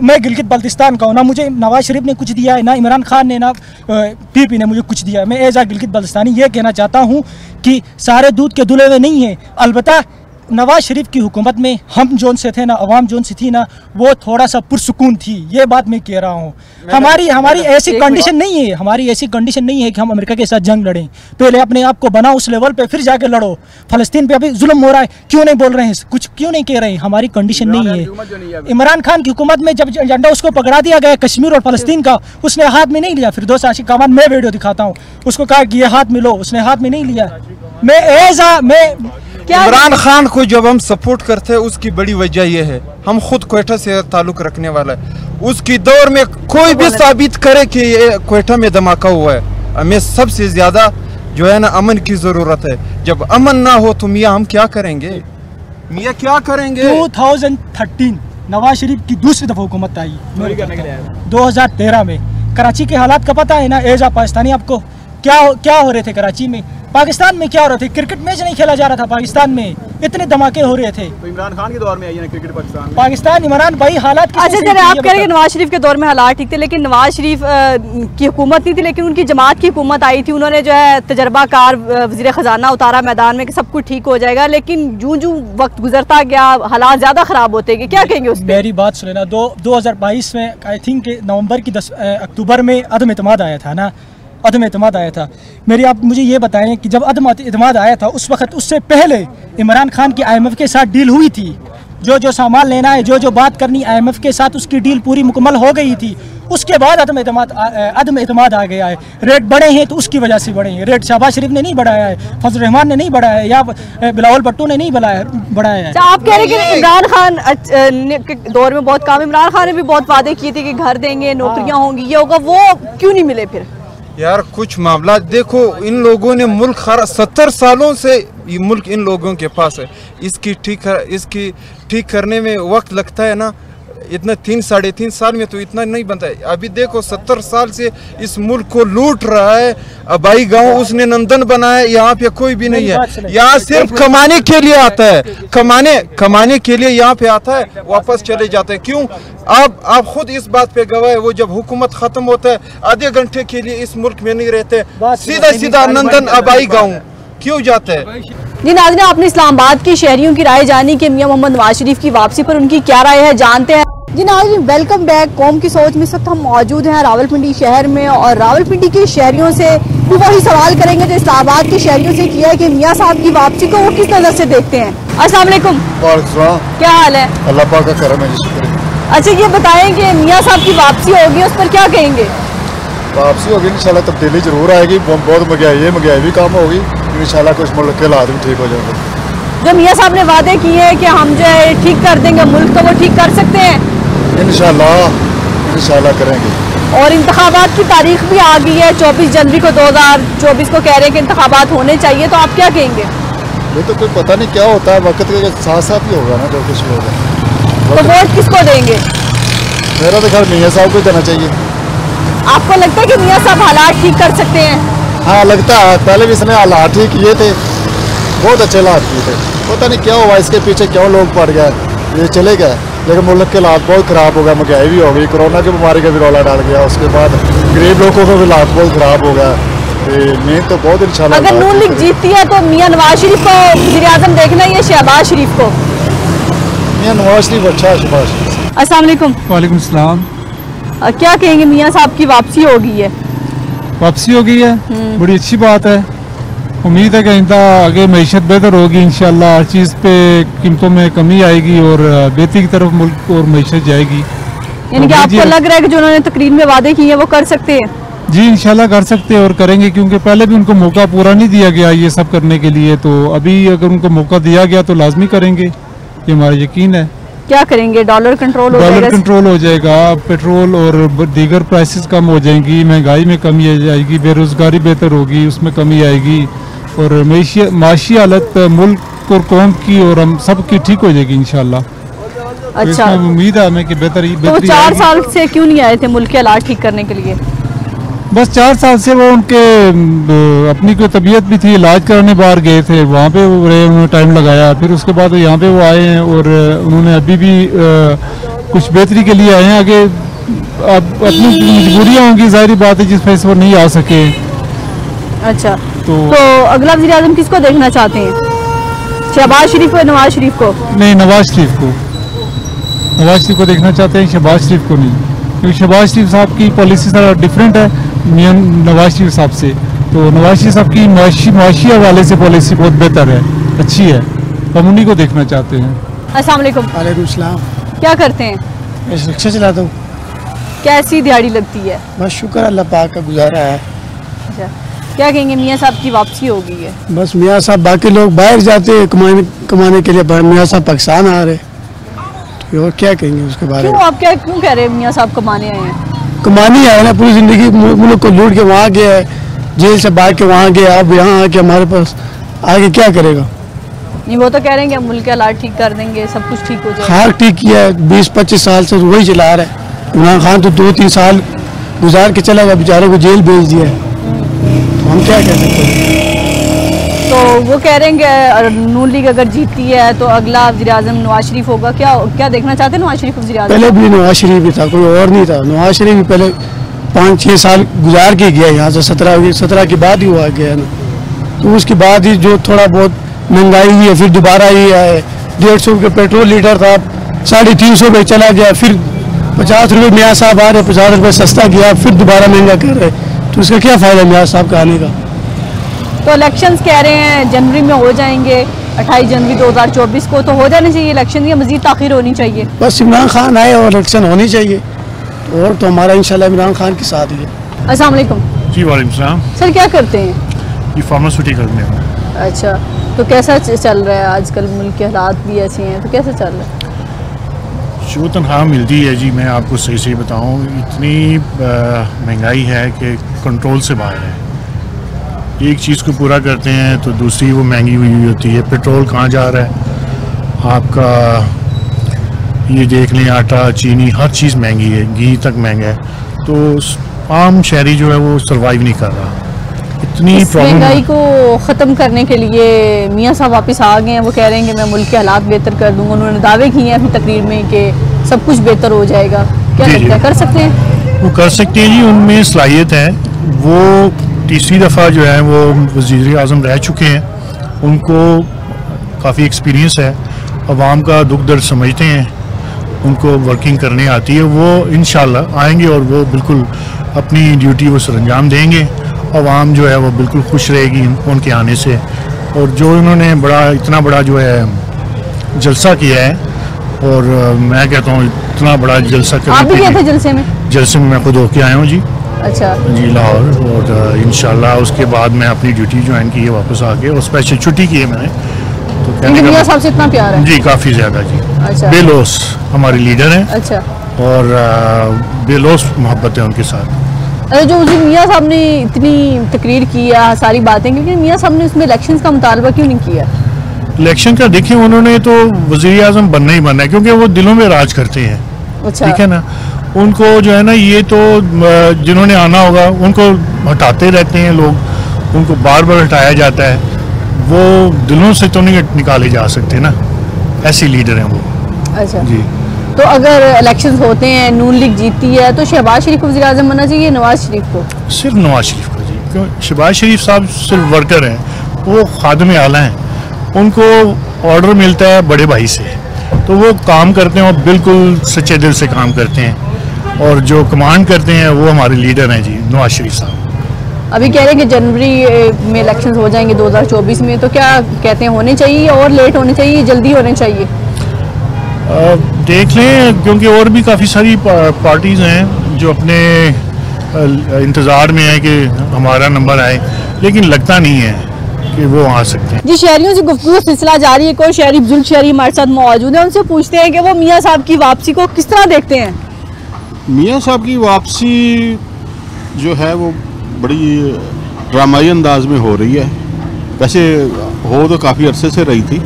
मैं गिलगित बल्तिस्तान का हूँ ना, मुझे नवाज शरीफ ने कुछ दिया है ना, इमरान खान ने ना PP ने मुझे कुछ दिया है। मैं एज आ गिलगित बल्तिस्तानी ये कहना चाहता हूँ कि सारे दूध के दुले हुए नहीं है। अलबत्ता नवाज शरीफ की हुकूमत में हम जोन से थे ना, अवाम जोन से थी ना, वो थोड़ा सा पुरसुकून थी, ये बात मैं कह रहा हूँ। हमारी ऐसी कंडीशन नहीं है, हमारी ऐसी कंडीशन नहीं है कि हम अमेरिका के साथ जंग लड़ें। पहले अपने आप को बनाओ उस लेवल पे, फिर जाके लड़ो। फ़लस्तीन पे अभी जुल्म हो रहा है, क्यों नहीं बोल रहे हैं, कुछ क्यों नहीं कह रहे हैं? हमारी कंडीशन नहीं है। इमरान खान की हुकूमत में जब एजेंडा उसको पकड़ा दिया गया कश्मीर और फ़लस्तीन का, उसने हाथ में नहीं लिया। फिर दोस्त आशिक कामान, मैं वीडियो दिखाता हूँ, उसको कहा कि ये हाथ में लो, उसने हाथ में नहीं लिया। इमरान खान को जब हम सपोर्ट करते हैं उसकी बड़ी वजह यह है, हम खुद क्वेटा से ताल्लुक रखने वाला है। उसकी दौर में कोई भी साबित करे कि ये क्वेटा में धमाका हुआ है। हमें सबसे ज्यादा जो है ना अमन की जरूरत है। जब अमन ना हो तो मियाँ हम क्या करेंगे? मियाँ क्या करेंगे? 2013 नवाज शरीफ की दूसरी दफा हुकूमत आई 2013 में। कराची के हालात का पता है ना, एज आ पाकिस्तानी आपको क्या हो रहे थे कराची में, पाकिस्तान में क्या हो रहे थे? क्रिकेट मैच नहीं खेला जा रहा था पाकिस्तान में, इतने धमाके हो रहे थे। तो इमरान खान के दौर में आई है ना क्रिकेट पाकिस्तान इमरान भाई हालात। अच्छा चले, आप कह रहे हैं नवाज शरीफ के दौर में हालात ठीक थे, लेकिन नवाज शरीफ की हुकूमत नहीं थी, लेकिन उनकी जमात की हुकूमत आई थी। उन्होंने जो है तजर्बाकार वज़ीर ख़जाना उतारा मैदान में कि सब कुछ ठीक हो जाएगा, लेकिन जूं वक्त गुजरता गया हालात ज़्यादा ख़राब होते गए। क्या कहेंगे उस पर? मेरी बात सुने ना, 2022 में आई थिंक नवंबर की 10 अक्टूबर में अदम एतमाद आया था ना, अदम एतमाद आया था। आप मुझे ये बताएं कि जब अदम एतमाद आया था उस वक्त, उससे पहले इमरान खान की IMF के साथ डील हुई थी। जो सामान लेना है, जो बात करनी IMF के साथ, उसकी डील पूरी मुकम्मल हो गई थी। उसके बाद अदम एतमाद आ गया है। रेट बढ़े हैं तो उसकी वजह से बढ़े हैं। रेट शहबाज शरीफ ने नहीं बढ़ाया है, फजल रहमान ने नहीं बढ़ाया है, या बिलावल भुट्टो ने नहीं बढ़ाया है। आप कह रहे हैं कि इमरान खान के दौर में बहुत काम, इमरान खान ने भी बहुत वादे किए थे कि घर देंगे, नौकरियाँ होंगी, ये होगा, वो क्यों नहीं मिले फिर? यार कुछ मामला देखो, इन लोगों ने मुल्क 70 सालों से ये मुल्क इन लोगों के पास है। इसकी ठीक करने में वक्त लगता है ना, इतना 3-3.5 साल में तो इतना नहीं बनता है। अभी देखो 70 साल से इस मुल्क को लूट रहा है। अबाई गांव उसने नंदन बनाया, यहाँ पे कोई भी नहीं है। यहाँ सिर्फ कमाने के लिए आता है, कमाने के लिए यहाँ पे आता है, वापस चले जाते हैं। क्यों? आप खुद इस बात पे गवाह है। वो जब हुकूमत खत्म होता है आधे घंटे के लिए इस मुल्क में नहीं रहते, सीधा नंदन अबाई गाँव क्यों जाते हैं? जी नाज़रीन, आपने इस्लामाबाद के शहरियों की राय जानी कि मियां मोहम्मद नवाज शरीफ की वापसी पर उनकी क्या राय है, जानते हैं। जी नाज़रीन, वेलकम बैक कौम की सोच में। इस वक्त हम मौजूद हैं रावलपिंडी शहर में, और रावलपिंडी के शहरियों से भी वही सवाल करेंगे जो इस्लामाबाद के शहरियों से किया है कि मियां साहब की वापसी को वो किस नज़र से देखते हैं। अस्सलाम वालेकुम। क्या हाल है? अल्लाह पाक का करम है। अच्छा ये बताएं कि मियां साहब की वापसी होगी, उस पर क्या कहेंगे? वापसी होगी इंशाल्लाह, तब्दीली जरूर आएगी। बहुत महंगाई भी कम होगी इंशाल्लाह, कुछ मुल्क के हालात भी ठीक हो जाएंगे। जो मियां साहब ने वादे किए हैं कि हम जो है ठीक कर देंगे मुल्क, तो वो ठीक कर सकते हैं? इंशाल्लाह करेंगे। और इंतखाबात की तारीख भी आ गई है, 24 जनवरी को 2024 को कह रहे हैं कि इंतखाबात होने चाहिए, तो आप क्या कहेंगे? ये तो कोई पता नहीं क्या होता है, वक्त के साथ साथ ही होगा ना जो कुछ होगा। तो वोट किसको देंगे? मेरा तो ख्याल मियां साहब को देना चाहिए। आपको लगता है कि मियां साहब हालात ठीक कर सकते हैं? हाँ लगता है, पहले भी इसने हालात ठीक किए थे, बहुत अच्छे हालात किए थे। पता नहीं क्या हुआ, इसके पीछे क्यों लोग पड़ गए, ये चले गए। लेकिन मुल्क के हालात बहुत ख़राब हो गए, महंगाई भी हो गई, कोरोना की बीमारी का भी रौला डाल गया, उसके बाद गरीब लोगों का भी हालात बहुत ख़राब हो गया। मेहनत तो बहुत इंशाल्लाह। अगर नून लीग जीतती है तो मियां नवाज शरीफ को वज़ीर आज़म देखना है या शहबाज शरीफ को? मियां नवाज शरीफ अच्छा है। शहबाज शरीफ। अस्सलाम वालेकुम। वालेकुम सलाम। क्या कहेंगे, मियां साहब की वापसी हो गई है? वापसी हो गई है, बड़ी अच्छी बात है। उम्मीद है कि इनका आगे मईशत बेहतर होगी इंशाल्लाह, हर चीज़ पे कीमतों में कमी आएगी और बेहतरी की तरफ मुल्क और मईशत जाएगी। यानी कि आपको लग रहा है कि जो उन्होंने तकरीर में वादे किए हैं वो कर सकते हैं? जी इंशाल्लाह कर सकते हैं और करेंगे, क्योंकि पहले भी उनको मौका पूरा नहीं दिया गया ये सब करने के लिए, तो अभी अगर उनको मौका दिया गया तो लाजमी करेंगे, ये हमारा यकीन है। क्या करेंगे? डॉलर कंट्रोल हो जाएगा? डॉलर कंट्रोल हो जाएगा, पेट्रोल और दीगर प्राइसेस कम हो जाएंगी, महंगाई में कमी आ जाएगी, बेरोजगारी बेहतर होगी, उसमें कमी आएगी और माशी हालत मुल्क और कौम की और हम सब की ठीक हो जाएगी इंशाल्लाह। अच्छा, तो उम्मीद है हमें कि बेहतरी। तो 4 साल से क्यों नहीं आए थे मुल्क के हालात ठीक करने के लिए? बस 4 साल से वो उनके अपनी कोई तबीयत भी थी, इलाज कराने बाहर गए थे, वहाँ पे वो रहे, उन्होंने टाइम लगाया, फिर उसके बाद यहाँ पे वो आए हैं और उन्होंने अभी भी कुछ बेहतरी के लिए आए हैं। आगे अब अपनी मजबूरियाँ होंगी, जाहिर बात है, जिस वजह से वो नहीं आ सके। अच्छा, तो अगला वज़ीर आज़म किसको देखना चाहते हैं? शहबाज शरीफ को या नवाज शरीफ को? नहीं, नवाज शरीफ को। नवाज शरीफ को देखना चाहते हैं, शहबाज शरीफ को नहीं, क्योंकि शहबाज शरीफ साहब की पॉलिसी थोड़ा डिफरेंट है मियां नवाज शरीफ साहब से। तो नवाज शरीफ साहब की माशी हवाले से पॉलिसी बहुत बेहतर है, अच्छी है, हम उन्हीं को देखना चाहते हैं। अस्सलाम वालेकुम। वालेकुम सलाम। क्या करते हैं? मैं रिक्शा चलाता हूँ। कैसी दिहाड़ी लगती है? बस शुक्र अल्लाह पाक का गुजारा है। अच्छा, क्या कहेंगे, मियां साहब की वापसी हो गई है? बस मियां साहब, बाकी लोग बाहर जाते हैं कमाने के लिए, मियां साहब पाकिस्तान आ रहे, तो और क्या कहेंगे उसके बारे में? क्यों कह रहे हैं मियां साहब कमाने आए हैं? कमानी आए ना, पूरी जिंदगी मुल्क को लूट के वहाँ गया है, जेल से भाग के वहाँ गया, अब यहाँ आके हमारे पास आगे क्या करेगा? नहीं, वो तो कह रहे हैं कि मुल्क के हालात ठीक कर देंगे, सब कुछ ठीक हो जाएगा। हाँ ठीक किया है, 20-25 साल से वही चला रहा है। इमरान खान तो 2-3 साल गुजार के चला गया, बेचारे को जेल भेज दिया है, तो हम क्या कह सकते हैं? तो वो कह रहे हैं कि नून लीग अगर जीतती है तो अगला वज़ीर आज़म नवाज शरीफ होगा। क्या देखना चाहते हैं नवाज शरीफ वज़ीर आज़म? पहले भी नवाज शरीफ ही था, कोई और नहीं था। नवाज शरीफ भी पहले 5-6 साल गुजार के गया यहाँ से, 17 के बाद ही हुआ गया ना, तो उसके बाद ही जो थोड़ा बहुत महंगाई हुई है, फिर दोबारा ही आए, 150 रुपये पेट्रोल लीटर था, 350 रुपये चला गया, फिर 50 रुपये मियाँ साहब आ रहे, 50 रुपये सस्ता किया, फिर दोबारा महंगा कर रहे, तो उसका क्या फ़ायदा मियाँ साहब का आने का? तो इलेक्शंस कह रहे हैं जनवरी में हो जाएंगे, 28 जनवरी 2024 को, तो हो जाने चाहिए इलेक्शन या मजीद ताख़ीर होनी चाहिए? बस इमरान खान आए और इलेक्शन होनी चाहिए, और तो हमारा इंशाल्लाह इमरान खान के साथ ही है। अस्सलाम वालेकुम। जी वालेकुम सलाम। सर क्या करते हैं? ये फार्मास्यूटिकल में हूँ। अच्छा, तो कैसा चल रहा है आजकल? मुल्क के हालात भी ऐसे हैं, तो कैसा चल रहा है? जो तनख्वाह मिलती है जी, मैं आपको सही बताऊँ, इतनी महंगाई है कि कंट्रोल से बाहर है। एक चीज़ को पूरा करते हैं तो दूसरी वो महंगी हुई होती है। पेट्रोल कहाँ जा रहा है आपका, ये देख लें, आटा, चीनी, हर चीज़ महंगी है, घी तक महंगा है, तो आम शहरी जो है वो सरवाइव नहीं कर रहा। इतनी महंगाई को ख़त्म करने के लिए मियां साहब वापस आ गए हैं, वो कह रहे हैं कि मैं मुल्क के हालात बेहतर कर दूंगा। उन्होंने दावे किए हैं अपनी तकरीर में कि सब कुछ बेहतर हो जाएगा। क्या लगता है, कर सकते हैं? वो कर सकते हैं जी, उनमें सलाहियत है। वो तीसरी दफ़ा जो है वो वज़ीर आज़म रह चुके हैं, उनको काफ़ी एक्सपीरियंस है, अवाम का दुख दर्द समझते हैं, उनको वर्किंग करने आती है। वो इंशाल्लाह आएंगे और वो बिल्कुल अपनी ड्यूटी वो सरअंजाम देंगे। अवाम जो है वो बिल्कुल खुश रहेगी उनके आने से। और जो इन्होंने इतना बड़ा जो है जलसा किया है, और मैं कहता हूँ इतना बड़ा जलसा आप भी गए थे जलसे में? जलसे में मैं खुद होके आया हूँ जी। अच्छा जी, लाहौर। और इंशाल्लाह उसके बाद मैं अपनी ड्यूटी ज्वाइन की है वापस आके, और स्पेशल छुट्टी की है मैंने। तो मियां साहब से इतना प्यार है? जी काफ़ी ज़्यादा जी। अच्छा। बेलोस हमारे लीडर हैं। अच्छा। और बेलोस मोहब्बत है उनके साथ। जो उस दिन मियां साहब ने इतनी तकरीर की है, सारी बातें, क्योंकि मियां साहब ने उसमें इलेक्शंस का मुतालबा क्यों नहीं किया? इलेक्शन का देखिए, उन्होंने तो वज़ीर आज़म बनना ही बनना है, क्योंकि वो दिलों में राज करते हैं। अच्छा। ठीक है ना, उनको जो है ना, ये तो जिन्होंने आना होगा उनको हटाते रहते हैं लोग, उनको बार बार हटाया जाता है, वो दिलों से तो नहीं निकाले जा सकते ना, ऐसे लीडर हैं वो। अच्छा जी। तो अगर इलेक्शंस होते हैं, नून लीग जीतती है, तो शहबाज शरीफ को वज़ीर आज़म बनना चाहिए, नवाज शरीफ को? सिर्फ नवाज शरीफ को जी, क्यों? शहबाज शरीफ साहब सिर्फ वर्कर हैं, वो खादम आला हैं, उनको ऑर्डर मिलता है बड़े भाई से, तो वो काम करते हैं और बिल्कुल सच्चे दिल से काम करते हैं, और जो कमांड करते हैं वो हमारे लीडर हैं जी, नवाज शरीफ साहब। अभी कह रहे हैं कि जनवरी में इलेक्शंस हो जाएंगे 2024 में, तो क्या कहते हैं, होने चाहिए और लेट होने चाहिए, जल्दी होने चाहिए? देख लें, क्योंकि और भी काफ़ी सारी पार्टीज़ हैं जो अपने इंतज़ार में है कि हमारा नंबर आए, लेकिन लगता नहीं है कि वो आ सकते हैं। जी, शहरियों से गुफ्तगू सिलसिला जारी है। कोई शहरी, बुजुर्ग शहरी हमारे साथ मौजूद है, उनसे पूछते हैं कि वो मियाँ साहब की वापसी को किस तरह देखते हैं। मियाँ साहब की वापसी जो है वो बड़ी ड्रामाई अंदाज में हो रही है। वैसे हो तो काफ़ी अरसे से रही थी,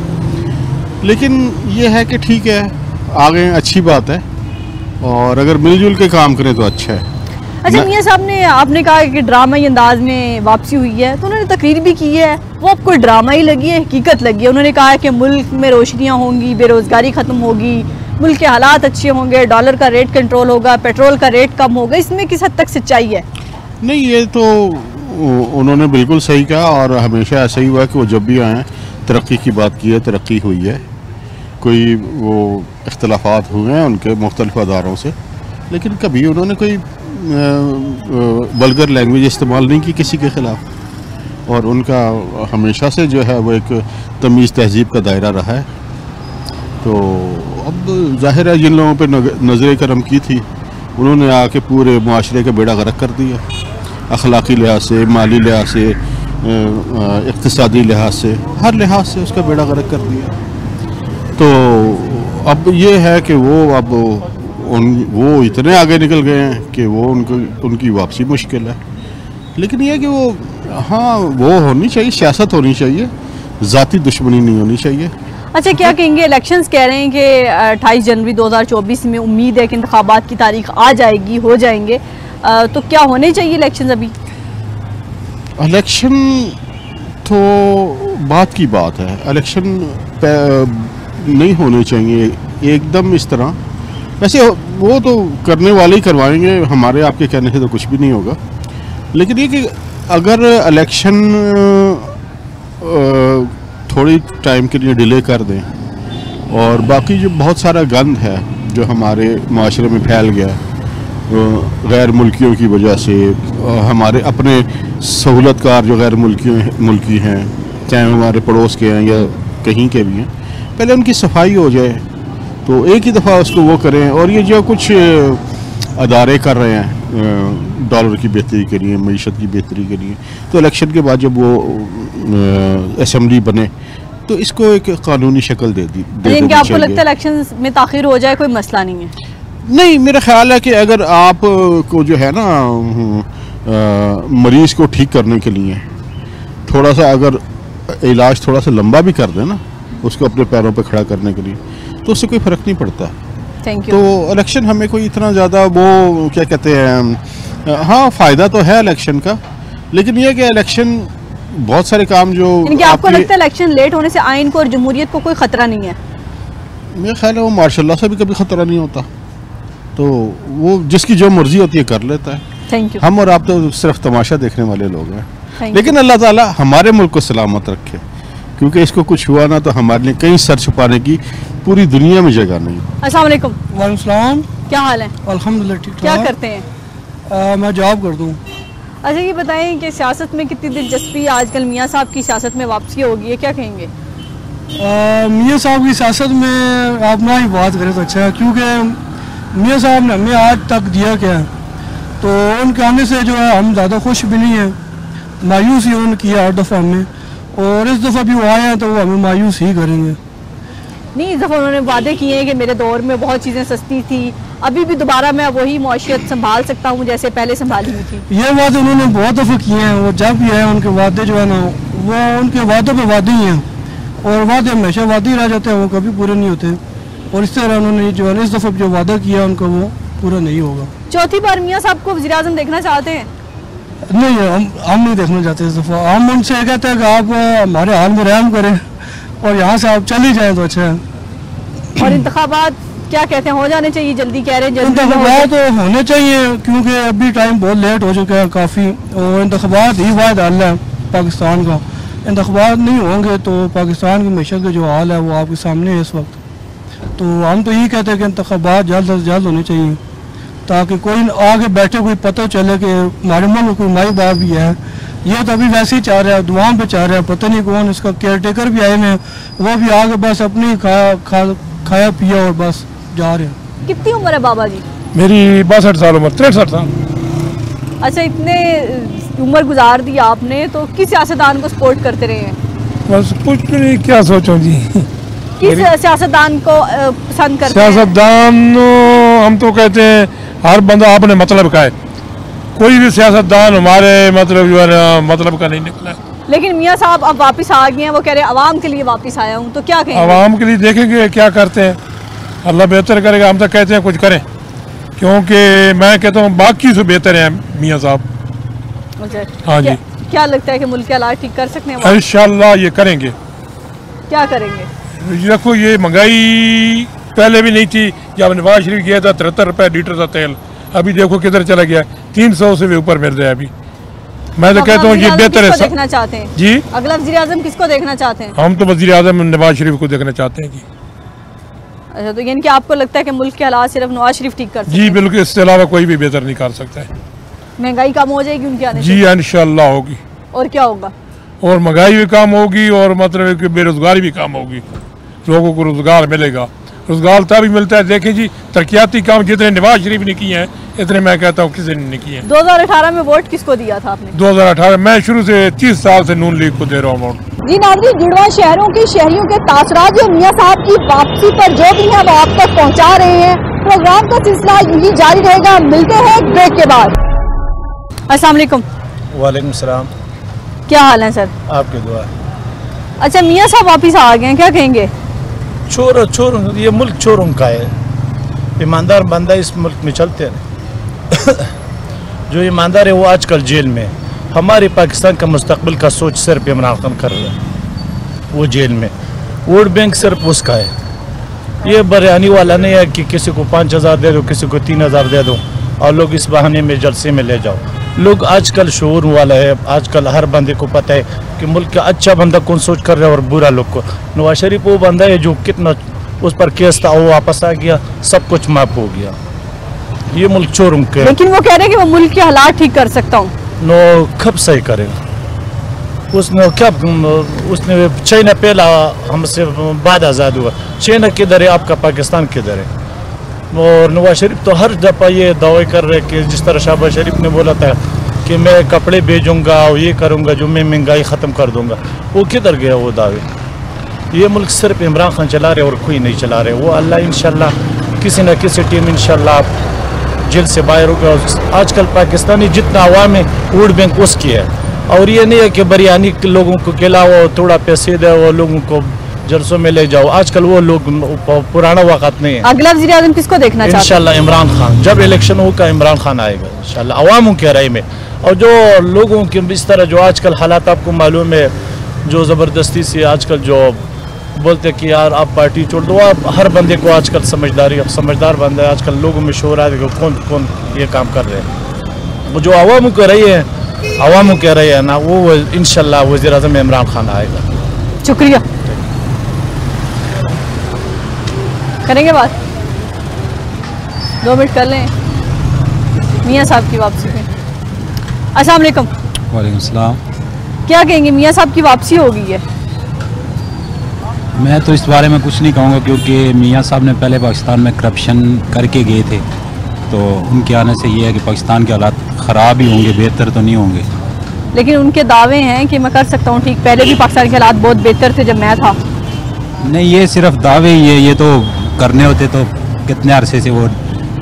लेकिन ये है कि ठीक है, आगे अच्छी बात है, और अगर मिलजुल के काम करें तो अच्छा है। अच्छा, मियाँ साहब ने, आपने कहा कि ड्रामाई अंदाज में वापसी हुई है, तो उन्होंने तकरीर भी की है, वो आपको ड्रामाई लगी है, हकीकत लगी है? उन्होंने कहा है कि मुल्क में रोशनियाँ होंगी, बेरोज़गारी ख़त्म होगी, मुल्क के हालात अच्छे होंगे, डॉलर का रेट कंट्रोल होगा, पेट्रोल का रेट कम होगा। इसमें किस हद तक सच्चाई है? नहीं, ये तो उन्होंने बिल्कुल सही कहा, और हमेशा ऐसा ही हुआ कि वो जब भी आए तरक्की की बात की है, तरक्की हुई है। कोई वो इख्तलाफात हुए हैं उनके मुख्तलिफ अदारों से, लेकिन कभी उन्होंने कोई वल्गर लैंग्वेज इस्तेमाल नहीं की किसी के ख़िलाफ़, और उनका हमेशा से जो है वो एक तमीज़ तहजीब का दायरा रहा है। तो अब ज़ाहिर है जिन लोगों पे नज़र करम की थी, उन्होंने आके पूरे मुआशरे का बेड़ा गर्क कर दिया, अखलाकी लिहाज से, माली लिहाज से, इक़्तिसादी लिहाज से, हर लिहाज से उसका बेड़ा गर्क कर दिया। तो अब ये है कि वो इतने आगे निकल गए हैं कि वो उनकी वापसी मुश्किल है। लेकिन ये कि वो, हाँ, वो होनी चाहिए, सियासत होनी चाहिए, ज़ाती दुश्मनी नहीं होनी चाहिए। अच्छा, क्या कहेंगे, इलेक्शंस कह रहे हैं कि 28 जनवरी 2024 में उम्मीद है कि इंतखाबात की तारीख आ जाएगी, हो जाएंगे, तो क्या होने चाहिए इलेक्शंस? अभी इलेक्शन तो बात की बात है, इलेक्शन नहीं होने चाहिए एकदम इस तरह। वैसे वो तो करने वाले ही करवाएंगे, हमारे आपके कहने से तो कुछ भी नहीं होगा। लेकिन ये कि अगर इलेक्शन थोड़ी टाइम के लिए डिले कर दें, और बाकी जो बहुत सारा गंद है जो हमारे माशरे में फैल गया गैर मुल्कियों की वजह से, हमारे अपने सहूलतकार जो गैर मुल्की हैं, चाहे हमारे पड़ोस के हैं या कहीं के भी हैं, पहले उनकी सफाई हो जाए, तो एक ही दफ़ा उसको वो करें। और ये जो कुछ अदारे कर रहे हैं डॉलर की बेहतरी के लिए, मईशत की बेहतरी के लिए, तो इलेक्शन के बाद जब वो असम्बली बने तो इसको एक कानूनी शक्ल दे दी। लेकिन क्या आपको लगता है इलेक्शन में ताख़ीर हो जाए कोई मसला नहीं है? नहीं, मेरा ख्याल है कि अगर आप को जो है ना मरीज़ को ठीक करने के लिए थोड़ा सा अगर इलाज थोड़ा सा लंबा भी कर दें ना, उसको अपने पैरों पर खड़ा करने के लिए, तो उससे कोई फ़र्क नहीं पड़ता। Thank you. तो इलेक्शन हमें कोई इतना ज़्यादा वो क्या कहते हैं, हाँ फ़ायदा तो है इलेक्शन का, लेकिन यह कि इलेक्शन बहुत सारे काम जो आपको लगता है इलेक्शन लेट होने से आइन को और जमहूरियत को कोई ख़तरा नहीं है? मेरा ख्याल है वो मार्शल लॉ से भी कभी ख़तरा नहीं होता, तो वो जिसकी जो मर्जी होती है कर लेता है। Thank you. हम और आप तो सिर्फ तमाशा देखने वाले लोग हैं, लेकिन अल्लाह ताला हमारे मुल्क को सलामत रखे, क्योंकि इसको कुछ हुआ ना तो हमारे लिए कहीं सर छुपाने की पूरी दुनिया में जगह नहीं। अस्सलाम वालेकुम। वालेकुम सलाम। क्या हाल है? अल्हम्दुलिल्लाह ठीक। क्या करते हैं? मैं जॉब करता हूँ। अच्छा, ये बताएं कि सियासत में कितनी दिलचस्पी आजकल मियाँ साहब की सियासत में वापसी होगी है, क्या कहेंगे? मियाँ साहब की सियासत में आप ना ही बात करें तो अच्छा है, क्योंकि मियाँ साहब ने हमें आज तक दिया क्या है, तो उनके आने से जो है हम ज़्यादा खुश भी नहीं हैं, मायूस ही उन्होंने किया हर दफ़ा हमें, और इस दफ़ा भी वो आए हैं तो वो हमें मायूस ही करेंगे। नहीं, इस दफ़ा उन्होंने वादे किए हैं कि मेरे दौर में बहुत चीज़ें सस्ती थी, अभी भी दोबारा मैं वही मौशियत संभाल सकता हूँ जैसे पहले संभाली हुई थी। ये वादे उन्होंने बहुत दफ़ा किए हैं, वो जब भी है उनके वादे जो है ना, वो उनके वादों पे वादे ही हैं, और वादे हमेशा वादे ही रह जाते हैं, वो कभी पूरे नहीं होते। और इस तरह उन्होंने जो है इस दफ़ा जो वादा किया उनका वो पूरा नहीं होगा। चौथी बार मियाँ साहब को वज़ीर आज़म देखना चाहते हैं? नहीं, हम नहीं देखना चाहते इस दफ़ा। हम उनसे कहते हैं कि आप हमारे हाल में रहम करें और यहाँ से आप चली जाएँ तो अच्छा है। और इंतखाबात क्या कहते हैं, हो जाने चाहिए? जल्दी कह रहे हैं जल्दी इंतखाबात तो होने चाहिए क्योंकि अभी टाइम बहुत लेट हो चुका है काफ़ी, और इंतखाबात ही वाद हल है पाकिस्तान का। इंतखाबात नहीं होंगे तो पाकिस्तान की मैशत का जो हाल है वो आपके सामने है इस वक्त। तो हम तो यही कहते हैं कि इंतखाबात जल्द से जल्द होने चाहिए ताकि कोई आगे बैठे कोई पता चले कि हमारे मुल्क कोई माई बाप भी है। ये तो अभी वैसे ही चाह रहा है, दुआओं पे चाह रहा है, पता नहीं कौन इसका केयर टेकर भी आए हैं, वो भी आगे बस अपनी खाया पिया और बस जा रहे हैं। कितनी उम्र है बाबा जी? मेरी 62 साल उम्र, 63 साल। अच्छा, इतने उम्र गुजार दी आपने, तो किस सियासतदान को सपोर्ट करते रहे हैं? बस कुछ नहीं, क्या सोचो जी। किस सियासतदान को पसंद करते हैं? सियासतदान हम तो कहते हैं हर बंदा अपने मतलब का है, कोई भी सियासतदान हमारे मतलब जो है ना मतलब का नहीं निकला। लेकिन मियाँ साहब अब वापस आ गए हैं, वो कह रहे हैं अवाम के लिए वापस आया हूँ, तो क्या कहेंगे? अवाम के लिए देखेंगे क्या करते हैं, अल्लाह बेहतर करेगा। हम तो कहते हैं कुछ करें, क्योंकि मैं कहता हूँ बाकी से बेहतर है मियाँ साहब। हाँ जी। क्या लगता है कि मुल्क के हालात ठीक कर सकते हैं? इंशाल्लाह ये करेंगे। क्या करेंगे? देखो ये महंगाई पहले भी नहीं थी, जब नवाज शरीफ गया था 73 रुपये लीटर था तेल, अभी देखो किधर चला गया, 300 से भी ऊपर मिल रहा है अभी। मैं तो कहता हूँ ये बेहतर है। देखना चाहते हैं जी, अगला वज़ीर आज़म किसको देखना चाहते हैं? हम तो वज़ीर आज़म नवाज शरीफ को देखना चाहते हैं जी। अच्छा, तो यानी कि आपको लगता है कि मुल्क के हालात सिर्फ नवाज शरीफ ठीक कर सकते जी हैं? बिल्कुल, इसके अलावा कोई भी बेहतर नहीं कर सकता है। महंगाई कम हो जाएगी उनके आने से? जी इंशाल्लाह होगी। और क्या होगा? और महंगाई भी कम होगी और मतलब कि बेरोजगारी भी कम होगी, लोगों को रोजगार मिलेगा। रोजगार तभी मिलता है, देखिए जी तरक्याती काम जितने नवाज शरीफ ने किए हैं इतने मैं कहता हूँ किसी ने नहीं किए हैं। 2018 में वोट किसको दिया था आपने? 2018 मैं शुरू से 30 साल से नून लीग को दे रहा हूँ वोट। जी नाज़रीन, जुड़वा शहरों की शहरियों के तासरात जो मियाँ साहब की वापसी पर जो भी है वो आप तक पहुँचा रहे हैं। प्रोग्राम का सिलसिला यही जारी रहेगा। मिलते हैं ब्रेक के बाद। अस्सलाम वालेकुम। वालेकुम सलाम। क्या हाल है सर? आपकी दुआ। अच्छा, मियाँ साहब वापिस आ गए हैं, क्या कहेंगे? छोर ये मुल्क चोरों का है, ईमानदार बंदा इस मुल्क में चलते हैं। जो ईमानदार है वो आजकल जेल में है। हमारे पाकिस्तान का मुस्तकबिल का सोच सिर्फ इमरान खान कर रहा है, वो जेल में। वोट बैंक सिर्फ उसका है, ये बरयानी वाला नहीं है कि किसी को 5000 दे दो, किसी को 3000 दे दो और लोग इस बहाने में जलसे में ले जाओ। लोग आजकल शोर वाला है, आजकल हर बंदे को पता है कि मुल्क का अच्छा बंदा कौन सोच कर रहा है और बुरा लोग को। नवाज शरीफ वो बंदा है जो कितना उस पर केस था वो वापस आ गया, सब कुछ माफ हो गया। ये मुल्क चोरों के। लेकिन वो कह रहे हैं कि वो मुल्क के हालात ठीक कर सकता हूँ। नो कब सही करेगा उसने? कब उसने चाइना पहला हमसे बाद आज़ाद हुआ, चाइना किधर है, आपका पाकिस्तान किधर है? और नवाज शरीफ तो हर दफ़ा ये दावे कर रहे कि जिस तरह शहबाज शरीफ ने बोला था कि मैं कपड़े भेजूंगा और ये करूंगा जो मैं महंगाई ख़त्म कर दूंगा, वो किधर गया वो दावे? ये मुल्क सिर्फ इमरान खान चला रहे और कोई नहीं चला रहे। वो अल्लाह इंशाल्लाह किसी न किसी टीम इंशाल्लाह जेल से बाहर होगा। आजकल पाकिस्तानी जितना अवाम है वोट बैंक उसकी है, और ये नहीं है कि बरियानी के लोगों को खिलाओ, थोड़ा पैसे दो और लोगों को जलसों में ले जाओ। आजकल वो लोग पुराना वक़्त नहीं है। अगला वज़ीर आज़म किसको देखना चाहते हैं? इंशाल्लाह इमरान खान। जब इलेक्शन होगा इमरान खान आएगा इंशाल्लाह अवामों के राय में। और जो लोगों के इस तरह जो आजकल हालात आपको मालूम है, जो ज़बरदस्ती से आजकल जो बोलते कि यार आप पार्टी छोड़ दो, आप हर बंदे को आजकल समझदार बंदा है। आजकल लोगों में शोर आ रहा है कौन ये काम कर रहे हैं। वो जो अवामों के रही है, अवामों के रही है ना, वो इंशाल्लाह वज़ीर आज़म इमरान खान आएगा। शुक्रिया। करेंगे बात, 2 मिनट कर लें मियाँ साहब की वापसी पे। अस्सलाम वालेकुम। वालेकुम सलाम। क्या कहेंगे, मियाँ साहब की वापसी हो गई है? मैं तो इस बारे में कुछ नहीं कहूँगा, क्योंकि मियाँ साहब ने पहले पाकिस्तान में करप्शन करके गए थे, तो उनके आने से ये है कि पाकिस्तान के हालात ख़राब ही होंगे, बेहतर तो नहीं होंगे। लेकिन उनके दावे हैं कि मैं कर सकता हूँ ठीक, पहले भी पाकिस्तान के हालात बहुत बेहतर थे जब मैं था। नहीं, ये सिर्फ दावे ही है, ये तो करने होते तो कितने अरसे से, वो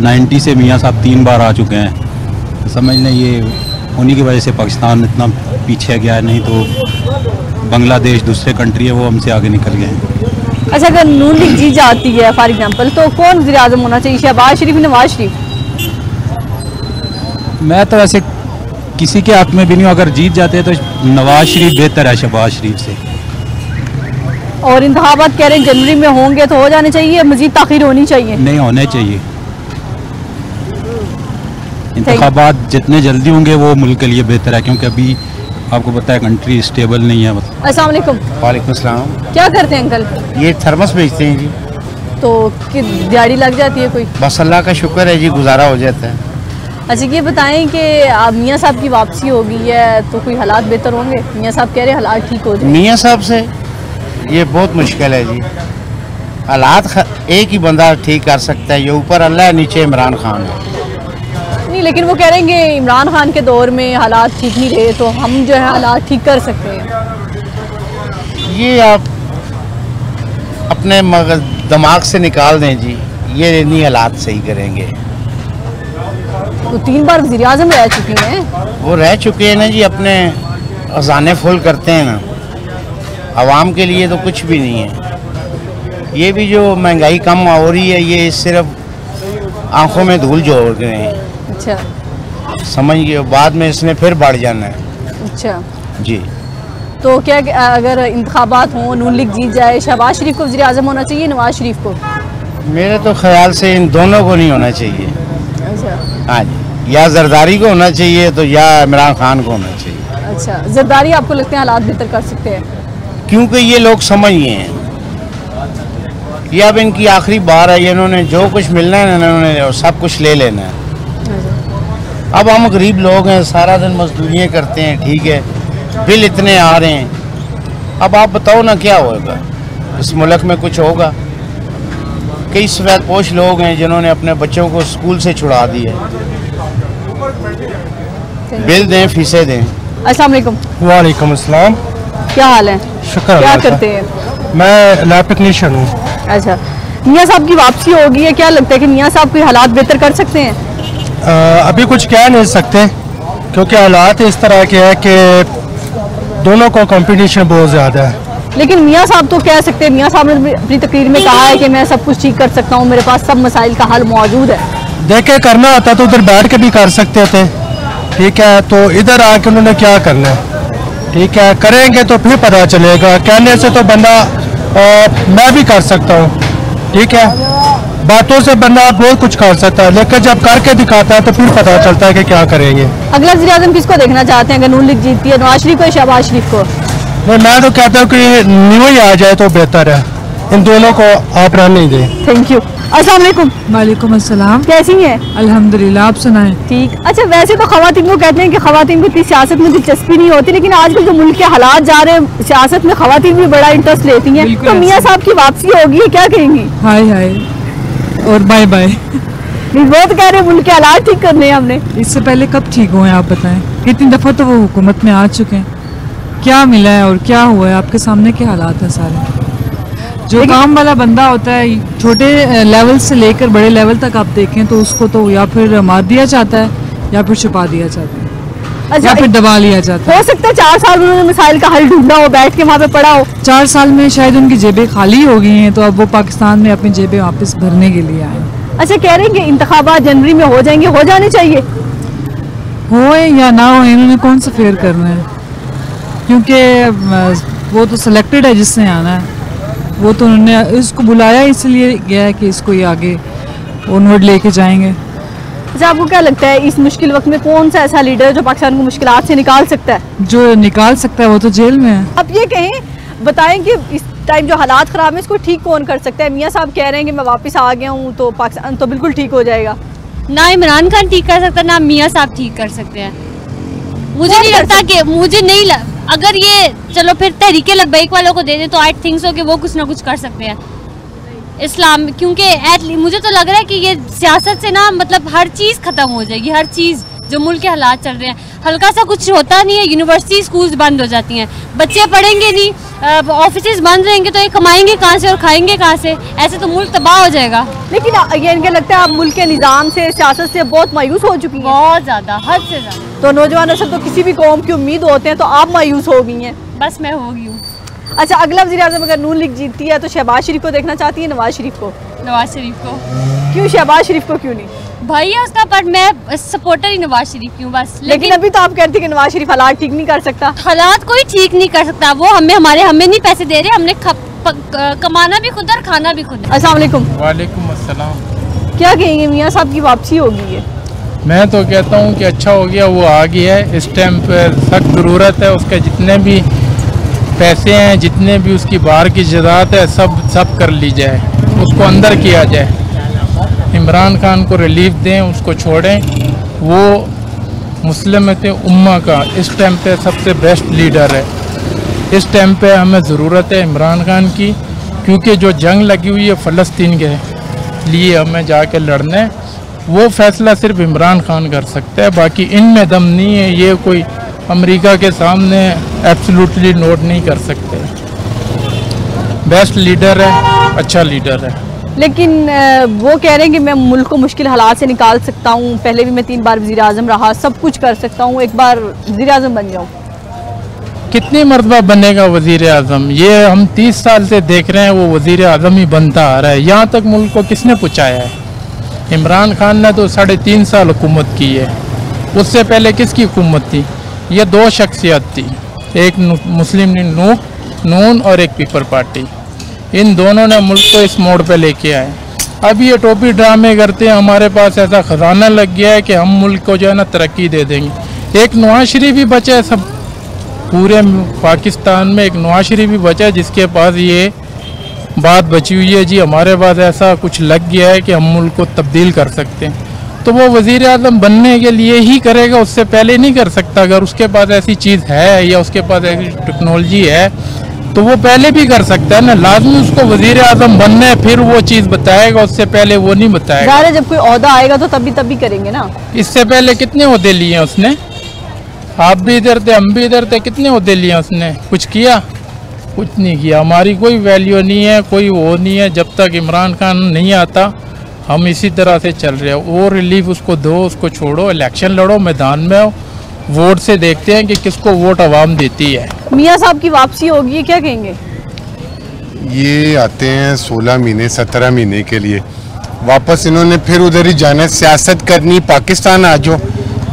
90 से मियाँ साहब 3 बार आ चुके हैं, तो समझ लें ये उन्हीं की वजह से पाकिस्तान इतना पीछे गया है, नहीं तो बांग्लादेश दूसरे कंट्री है वो हमसे आगे निकल गए हैं। अच्छा, अगर नून लीग जीत जाती है फॉर एग्जांपल, तो कौन वज़ीर आज़म होना चाहिए, शहबाज शरीफ, नवाज शरीफ? मैं तो ऐसे किसी के हक में भी नहीं हूँ, अगर जीत जाते हैं तो नवाज शरीफ बेहतर है शहबाज शरीफ से। और इंतखाबात कह रहे हैं जनवरी में होंगे तो हो जाने चाहिए, मजीद ताखीर होनी चाहिए? नहीं होने चाहिए। इंतखाबात जितने जल्दी होंगे वो मुल्क के लिए बेहतर है, क्योंकि अभी आपको पता है कंट्री स्टेबल नहीं है। अस्सलाम वालेकुम। वालेकुम सलाम। क्या करते हैं अंकल? ये थर्मस बेचते हैं जी। तो दिहाड़ी लग जाती है कोई? बस अल्लाह का शुक्र है जी, गुजारा हो जाता है। अच्छा ये बताएं कि अब मियाँ साहब की वापसी हो गई है तो कोई हालात बेहतर होंगे? मियाँ साहब कह रहे हैं हालात ठीक हो जाए। मियाँ साहब से ये बहुत मुश्किल है जी, हालात एक ही बंदा ठीक कर सकता है, ये ऊपर अल्लाह है, नीचे इमरान खान है। नहीं लेकिन वो कह रहे हैं कि इमरान खान के दौर में हालात ठीक नहीं रहे तो हम जो है हालात ठीक कर सकते हैं। ये आप अपने मगज दिमाग से निकाल दें जी, ये नहीं हालात सही करेंगे। तो 3 बार वज़ीर आज़म रह चुकी हैं। वो रह चुके हैं ना जी, अपने खजाने फुल करते हैं ना, आवाम के लिए तो कुछ भी नहीं है। ये भी जो महंगाई कम हो रही है ये सिर्फ आंखों में धूल झोंक रहे हैं। अच्छा समझिए, बाद में इसने फिर बढ़ जाना है। अच्छा जी। तो क्या अगर इंतखाबात हों, नून लीग जीत जाए, शहबाज शरीफ को वज़ीर आज़म होना चाहिए, नवाज शरीफ को? मेरे तो ख्याल से इन दोनों को नहीं होना चाहिए। अच्छा हाँ जी, या जरदारी को होना चाहिए तो या इमरान खान को होना चाहिए। अच्छा जरदारी आपको लगता है हालात बेहतर कर सकते हैं? क्योंकि ये लोग समझ गए हैं, ये अब इनकी आखिरी बार है, इन्होंने जो कुछ मिलना है इन्होंने सब कुछ ले लेना है। अब हम गरीब लोग हैं, सारा दिन मजदूरियाँ करते हैं, ठीक है, बिल इतने आ रहे हैं, अब आप बताओ ना क्या होगा इस मुल्क में? कुछ होगा? कई सफेदपोश लोग हैं जिन्होंने अपने बच्चों को स्कूल से छुड़ा दिया, बिल दें, फीसें दें। अस्सलाम वालेकुम। वालेकुम अस्सलाम। क्या हाल है? शुक्र। क्या करते हैं? मैं लैब टेक्नीशियन हूँ। अच्छा मियाँ साहब की वापसी होगी है, क्या लगता है कि मियाँ साहब कोई हालात बेहतर कर सकते हैं? अभी कुछ कह नहीं सकते क्योंकि हालात इस तरह के हैं कि दोनों को कंपटीशन बहुत ज़्यादा है। लेकिन मियाँ साहब तो कह सकते हैं, मियाँ साहब ने अपनी तकरीर में कहा है कि मैं सब कुछ ठीक कर सकता हूँ, मेरे पास सब मसाइल का हल मौजूद है। देखे करना होता तो उधर बैठ के भी कर सकते थे, ठीक है, तो इधर आके उन्होंने क्या करना है, ठीक है, करेंगे तो फिर पता चलेगा। कहने से तो बंदा मैं भी कर सकता हूँ, ठीक है, बातों से बंदा बहुत कुछ कर सकता है, लेकिन जब करके दिखाता है तो फिर पता चलता है कि क्या करेंगे। अगला वज़ीर आज़म किसको देखना चाहते हैं? अगर नून लीग जीतती है, नवाज शरीफ को या शहबाज शरीफ को? नहीं, मैं तो कहता हूँ कि न्यू ही आ जाए तो बेहतर है, इन दोनों को आप रहने नहीं दें। Thank you. अस्सलाम वालेकुम। वालेकुम अस्सलाम। कैसी हैं? अल्हम्दुलिल्लाह, आप सुनाएं? ठीक। अच्छा वैसे तो खवातीन को कहते हैं कि खवातीन को इतनी सियासत में दिलचस्पी नहीं होती, लेकिन आजकल जो मुल्क के हालात जा रहे हैं सियासत में खवातीन भी बड़ा इंटरेस्ट लेती हैं, तो मियाँ साहब की वापसी होगी, क्या कहेंगी? हाय हाय और बाय बाय। नहीं वो तो कह रहे हैं मुल्क के हालात ठीक करने हैं हमने। इससे पहले कब ठीक हुए आप बताएं? कितनी दफ़ा तो वो हुकूमत में आ चुके हैं, क्या मिला है और क्या हुआ है? आपके सामने के हालात हैं सारे। जो काम वाला बंदा होता है छोटे लेवल से लेकर बड़े लेवल तक आप देखें तो उसको तो या फिर मार दिया जाता है या फिर छुपा दिया जाता है। अच्छा, या फिर दबा लिया जाता है। हो सकता है 4 साल में उन्होंने मसाइल का हल ढूंढा हो, बैठ के वहाँ पे पड़ा हो। 4 साल में शायद उनकी जेबें खाली हो गई हैं, तो अब वो पाकिस्तान में अपनी जेबें वापस भरने के लिए आए। अच्छा कह रहे हैं कि इंतखाबात जनवरी में हो जाएंगे, हो जाने चाहिए? होए या ना हो, इन्होंने कौन सा फेयर करना है, क्योंकि वो तो सिलेक्टेड है जिसने आना है, वो तो उन्होंने इसको बुलाया इसलिए गया है कि इसको ये आगे ऑनवर्ड लेके जाएंगे। अच्छा आपको क्या लगता है इस मुश्किल वक्त में कौन सा ऐसा लीडर है जो पाकिस्तान को मुश्किलात से निकाल सकता है? जो निकाल सकता है वो तो जेल में है। आप ये कहें, बताएं कि इस टाइम जो हालात ख़राब है इसको ठीक कौन कर सकता है? मियाँ साहब कह रहे हैं कि मैं वापस आ गया हूँ तो पाकिस्तान तो बिल्कुल ठीक हो जाएगा। ना इमरान खान ठीक कर सकता, ना मियाँ साहब ठीक कर सकते हैं। मुझे नहीं लगता कि अगर ये चलो फिर तहरीके लब्बैक वालों को दे दें तो आई थिंक सो कि वो कुछ ना कुछ कर सकते हैं इस्लाम, क्योंकि मुझे तो लग रहा है कि ये सियासत से ना मतलब हर चीज़ ख़त्म हो जाएगी, हर चीज़ जो मुल्क के हालात चल रहे हैं, हल्का सा कुछ होता नहीं है, यूनिवर्सिटी स्कूल्स बंद हो जाती हैं, बच्चे पढ़ेंगे नहीं, ऑफिसेज बंद रहेंगे तो ये कमाएंगे कहाँ से और खाएंगे कहाँ से? ऐसे तो मुल्क तबाह हो जाएगा। लेकिन ये इनके लगता है आप मुल्क के निज़ाम से, सियासत से बहुत मायूस हो चुकी हैं। बहुत ज़्यादा, हद से ज़्यादा। तो नौजवान असल तो किसी भी कौम की उम्मीद होते हैं, तो आप मायूस हो गई हैं। बस मैं हो गई हूँ। अच्छा अगला वज़ीर आज़म अगर नून लीग जीतती है तो शहबाज शरीफ को देखना चाहती है, नवाज शरीफ को? नवाज शरीफ को। क्यों शहबाज शरीफ को क्यों नहीं? भाई है उसका, पर मैं सपोर्टर ही नवाज शरीफ की हूँ बस। लेकिन अभी तो आप कहती कि नवाज शरीफ हालात ठीक नहीं कर सकता। हालात कोई ठीक नहीं कर सकता, वो हमें नहीं पैसे दे रहे, हमने कमाना भी खुद है और खाना भी खुद है। अस्सलाम वालेकुम। वालेकुम अस्सलाम। क्या कहेंगे, मियाँ साहब की वापसी होगी है? मैं तो कहता हूँ कि अच्छा हो गया वो आ गया है। इस टाइम पर सख्त ज़रूरत है उसके, जितने भी पैसे हैं, जितने भी उसकी बाहर की जायदाद है, सब कर ली जाए, उसको अंदर किया जाए। इमरान खान को रिलीफ दें, उसको छोड़ें। वो मुस्लिमत उम्मा का इस टाइम पे सबसे बेस्ट लीडर है। इस टाइम पे हमें ज़रूरत है इमरान खान की, क्योंकि जो जंग लगी हुई है फ़लस्तीन के लिए हमें जाके लड़ना है, वो फैसला सिर्फ इमरान खान कर सकता है। बाकी इनमें दम नहीं है, ये कोई अमेरिका के सामने एब्सोल्युटली नोट नहीं कर सकते। बेस्ट लीडर है, अच्छा लीडर है। लेकिन वो कह रहे हैं कि मैं मुल्क को मुश्किल हालात से निकाल सकता हूँ, पहले भी मैं 3 बार वज़ीर आज़म रहा, सब कुछ कर सकता हूँ, एक बार वज़ीर आज़म बन जाऊँ। कितनी मरतबा बनेगा वज़ीर आज़म? ये हम 30 साल से देख रहे हैं वो वज़ीर आज़म ही बनता आ रहा है। यहाँ तक मुल्क को किसने पहुँचाया है? इमरान खान ने तो 3.5 साल हुकूमत की है। उससे पहले किसकी हुकूमत थी? ये 2 शख्सियत थी, एक मुस्लिम नून और एक पीपल पार्टी। इन दोनों ने मुल्क को इस मोड़ पे लेके आए। अब ये टोपी ड्रामे करते हैं, हमारे पास ऐसा ख़जाना लग गया है कि हम मुल्क को जो है ना तरक्की दे देंगे। एक नवाज शरीफ भी बचा है, सब पूरे पाकिस्तान में एक नवाज शरीफ भी बचा है जिसके पास ये बात बची हुई है, जी हमारे पास ऐसा कुछ लग गया है कि हम मुल्क को तब्दील कर सकते हैं। तो वो वज़ीर आज़म बनने के लिए ही करेगा, उससे पहले नहीं कर सकता। अगर उसके पास ऐसी चीज़ है या उसके पास ऐसी टेक्नोलॉजी है तो वो पहले भी कर सकता है ना। लाजमी उसको वज़ीर आज़म बनना है, फिर वो चीज़ बताएगा, उससे पहले वो नहीं बताएगा। जब कोई ओहदा आएगा तो तभी करेंगे ना। इससे पहले कितने ओहदे लिए हैं उसने? आप भी इधर थे, हम भी इधर थे, कितने ओहदे लिए उसने? कुछ किया? कुछ नहीं किया। हमारी कोई वैल्यू नहीं है, कोई वो नहीं है। जब तक इमरान खान नहीं आता हम इसी तरह से चल रहे हैं। वो रिलीफ उसको दो, उसको छोड़ो, इलेक्शन लड़ो, मैदान में आओ, वोट से देखते हैं कि किसको वोट आवाम देती है। मियाँ साहब की वापसी होगी, क्या कहेंगे? ये आते हैं 16 महीने 17 महीने के लिए, वापस इन्होंने फिर उधर ही जाना, सियासत करनी, पाकिस्तान आ जाओ,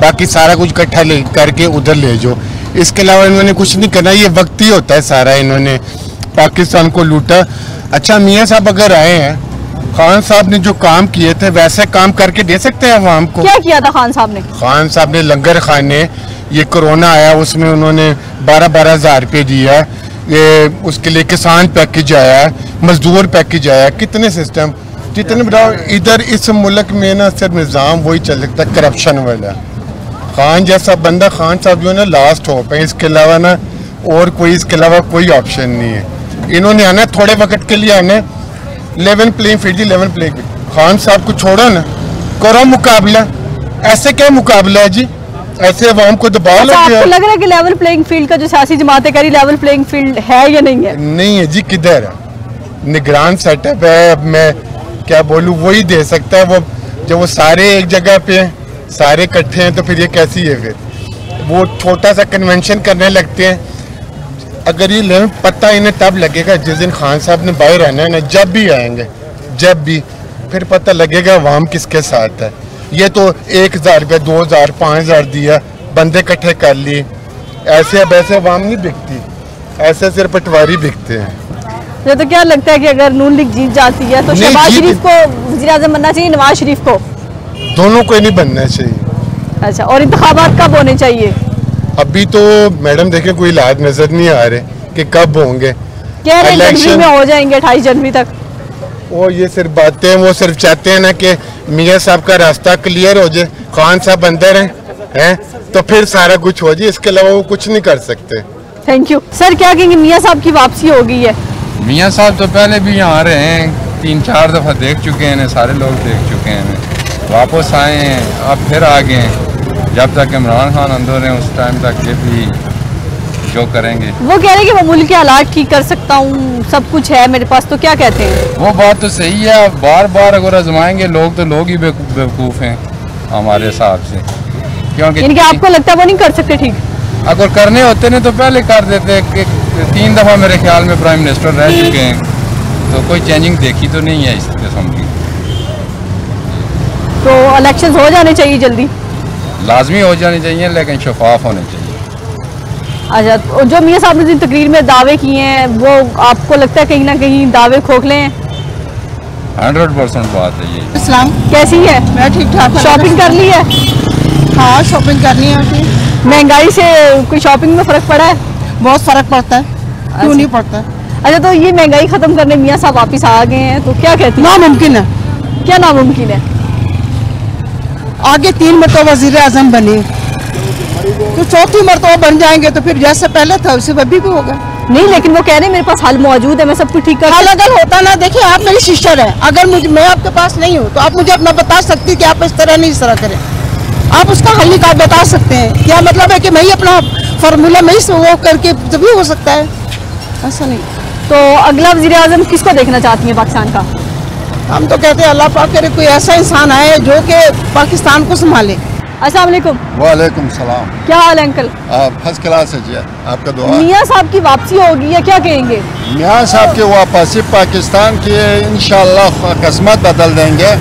बाकी सारा कुछ इकट्ठा ले करके उधर ले जाओ। इसके अलावा इन्होंने कुछ नहीं करना। ये वक्त ही होता है सारा, इन्होंने पाकिस्तान को लूटा। अच्छा, मियाँ साहब अगर आए हैं, खान साहब ने जो काम किए थे वैसे काम करके दे सकते हैं अवाम को। क्या किया था खान साहब ने? खान साहब ने लंगर खाने, ये कोरोना आया उसमें उन्होंने 12-12 हज़ार रुपये दिया, ये उसके लिए किसान पैकेज आया, मजदूर पैकेज आया, कितने सिस्टम, जितने बताओ। इधर इस मुल्क में ना सिर्फ निज़ाम वही चल सकता है, करप्शन वाला। खान जैसा बंदा, खान साहब जो है ना लास्ट होप है, इसके अलावा ना और कोई, इसके अलावा कोई ऑप्शन नहीं है। इन्होंने आना थोड़े वक्त के लिए, आने level playing field, level playing field. Khan साहब को छोड़ो ना, करो मुकाबला। ऐसे क्या मुकाबला है जी? ऐसे अवाम को दबाव लग गया। आपको लग रहा है कि लेवल प्लेइंग फील्ड का जो सियासी जमातें करी, लेवल प्लेइंग फील्ड है या नहीं है? नहीं है जी, किधर है? निगरान सेटअप है। अब मैं क्या बोलूँ, वही दे सकता है। वो जब वो सारे एक जगह पे हैं, सारे इकट्ठे हैं, तो फिर ये कैसी है? फिर वो छोटा सा कन्वेंशन करने लगते हैं। अगर ये लेवल पता इन्हें तब लगेगा जिस दिन खान साहब ने बाहर रहना है ना, जब भी आएंगे, जब भी, फिर पता लगेगा अवाम किसके साथ है। ये तो 1000 रुपये, 2000, 5000 दिया, बंदे इकट्ठे कर लिए। ऐसे अब ऐसे अवाम नहीं बिकती, ऐसे सिर्फ पटवारी बिकते हैं। तो क्या लगता है कि अगर नून लीग जीत जाती है तो शहबाज शरीफ को वज़ीर आज़म बनना चाहिए, नवाज शरीफ को? दोनों को ही नहीं बनना चाहिए। अच्छा, और इंतखाबात कब होने चाहिए? अभी तो मैडम देखें कोई इलाज नजर नहीं आ रहे कि कब होंगे। कह रहे हैं जनवरी में हो जाएंगे, 28 जनवरी तक। वो ये सिर्फ बातें हैं, वो सिर्फ चाहते हैं ना कि मियाँ साहब का रास्ता क्लियर हो जाए, खान साहब अंदर हैं तो फिर सारा कुछ हो जाए। इसके अलावा वो कुछ नहीं कर सकते। Thank you sir. क्या कहेंगे, मियाँ साहब की वापसी हो गई है? मियाँ साहब तो पहले भी यहाँ रहे हैं, 3-4 दफ़ा देख चुके हैं, सारे लोग देख चुके हैं, वापस आए हैं, अब फिर आ गए हैं। जब तक इमरान खान अंदर हैं उस टाइम तक ये भी जो करेंगे। वो कह रहे हैं कि मैं मुल्क के हालात ठीक कर सकता हूँ, सब कुछ है मेरे पास, तो क्या कहते हैं? वो बात तो सही है, बार बार अगर आजमाएंगे लोग तो लोग ही बेवकूफ़ हैं हमारे हिसाब से, क्योंकि आपको लगता है वो नहीं कर सकते ठीक? अगर करने होते ने तो पहले कर देते। 3 दफ़ा मेरे ख्याल में प्राइम मिनिस्टर रह चुके हैं, तो कोई चेंजिंग देखी तो नहीं है इस किस्म की। तो इलेक्शन हो जाने चाहिए जल्दी? लाजमी हो जाने चाहिए, लेकिन शफाफ होने चाहिए। अच्छा, तो जो मियां साहब ने जिन तकरीर में दावे किए हैं वो आपको लगता है कहीं ना कहीं दावे खोखले हैं? 100% बात है ये। इस्लाम कैसी है? मैं ठीक ठाक। शॉपिंग कर ली है? हाँ, शॉपिंग करनी है। महंगाई से कोई शॉपिंग में फर्क पड़ा है? बहुत फर्क पड़ता है। क्यों नहीं पड़ता है? अच्छा, तो ये महंगाई खत्म करने मियां साहब वापिस आ गए हैं, तो क्या कहते हैं? नामुमकिन है। क्या नामुमकिन है? आगे 3 मरतबा वजीर आजम बने, तो चौथी मरतबा बन जाएंगे तो फिर जैसे पहले था वैसे अभी भी होगा। नहीं, लेकिन वो कह रहे हैं मेरे पास हल मौजूद है, मैं सब कुछ ठीक कर। हल अगर होता ना, देखिए आप मेरी सिस्टर है, अगर मैं आपके पास नहीं हूँ तो आप मुझे अपना बता सकती कि आप इस तरह नहीं इस तरह करें। आप उसका हल निकाल बता सकते हैं। क्या मतलब है कि मैं ही अपना फार्मूला में ही वो करके तभी हो सकता है, ऐसा नहीं। तो अगला वजीर आजम किसको देखना चाहती है पाकिस्तान का? हम तो कहते हैं अल्लाह पाक करे कोई ऐसा इंसान आए जो कि पाकिस्तान को संभाले। अस्सलाम वालेकुम। वालेकुम सलाम। क्या हाल है अंकल? फर्स्ट क्लास है जी, आपका दुआ। मियां साहब की वापसी होगी या क्या कहेंगे? मियां साहब की वापसी पाकिस्तान की इंशाअल्लाह किस्मत बदल देंगे,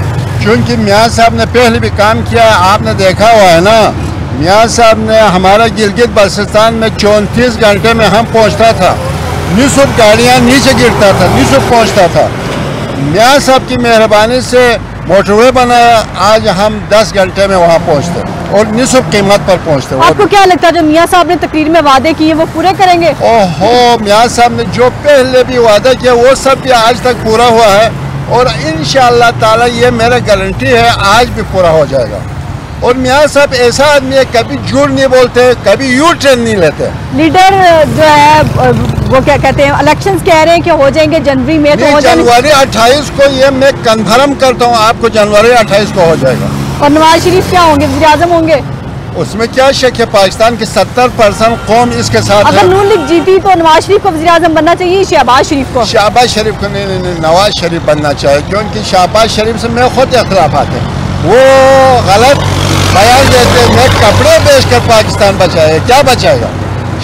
क्योंकि मियां साहब ने पहले भी काम किया है, आपने देखा हुआ है ना। मियां साहब ने हमारा गिलगित बल्तिस्तान में 34 घंटे में हम पहुंचता था, निसुब गाड़ियां नीचे गिरता था, निसुब पहुंचता था। मियां साहब की मेहरबानी से मोटरवे बनाया, आज हम 10 घंटे में वहाँ पहुँचते और निसुब कीमत पर पहुँचते। आपको क्या लगता है जो मियां साहब ने तकरीर में वादे किए वो पूरे करेंगे? ओहो, मियां साहब ने जो पहले भी वादा किया वो सब भी आज तक पूरा हुआ है, और इंशाअल्लाह ताला ये मेरा गारंटी है आज भी पूरा हो जाएगा। और मियां साहब ऐसा आदमी है, कभी झूठ नहीं बोलते, कभी यू टर्न नहीं लेते। लीडर जो है वो क्या कहते हैं, इलेक्शंस कह रहे हैं कि हो जाएंगे जनवरी में, तो हो जनवरी 28 को ये मैं कंफर्म करता हूँ आपको, जनवरी 28 को हो जाएगा। और नवाज शरीफ क्या होंगे, वज़ीर आज़म होंगे? उसमें क्या शक है, पाकिस्तान की 70% कौम इसके साथ अगर नून लीग जीती तो नवाज शरीफ को वज़ीर आज़म बनना चाहिए, शहबाज शरीफ को? शहबाज शरीफ को नहीं, नवाज शरीफ बनना चाहिए, क्योंकि शहबाज शरीफ से मैं खुद इख्तिलाफात है, वो गलत बयान देते, मैं कपड़े बेचकर पाकिस्तान बचाए, क्या बचाएगा?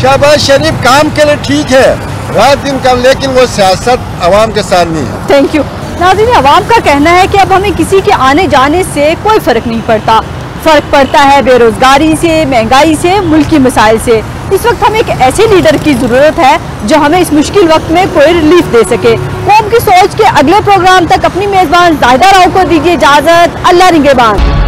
शहबाज शरीफ काम के लिए ठीक है, रात दिन काम, लेकिन वो सियासत अवाम के साथ नहीं है। Thank you. नाज़रीन, अवाम का कहना है कि अब हमें किसी के आने जाने से कोई फ़र्क नहीं पड़ता, फ़र्क पड़ता है बेरोज़गारी से, महंगाई से, मुल्की मसाइल से। इस वक्त हमें एक ऐसे लीडर की ज़रूरत है जो हमें इस मुश्किल वक्त में कोई रिलीफ दे सके। कौम की सोच के अगले प्रोग्राम तक अपनी मेज़बान ज़ाहिदा राव को दीजिए इजाज़त। अल्लाह निगहबान।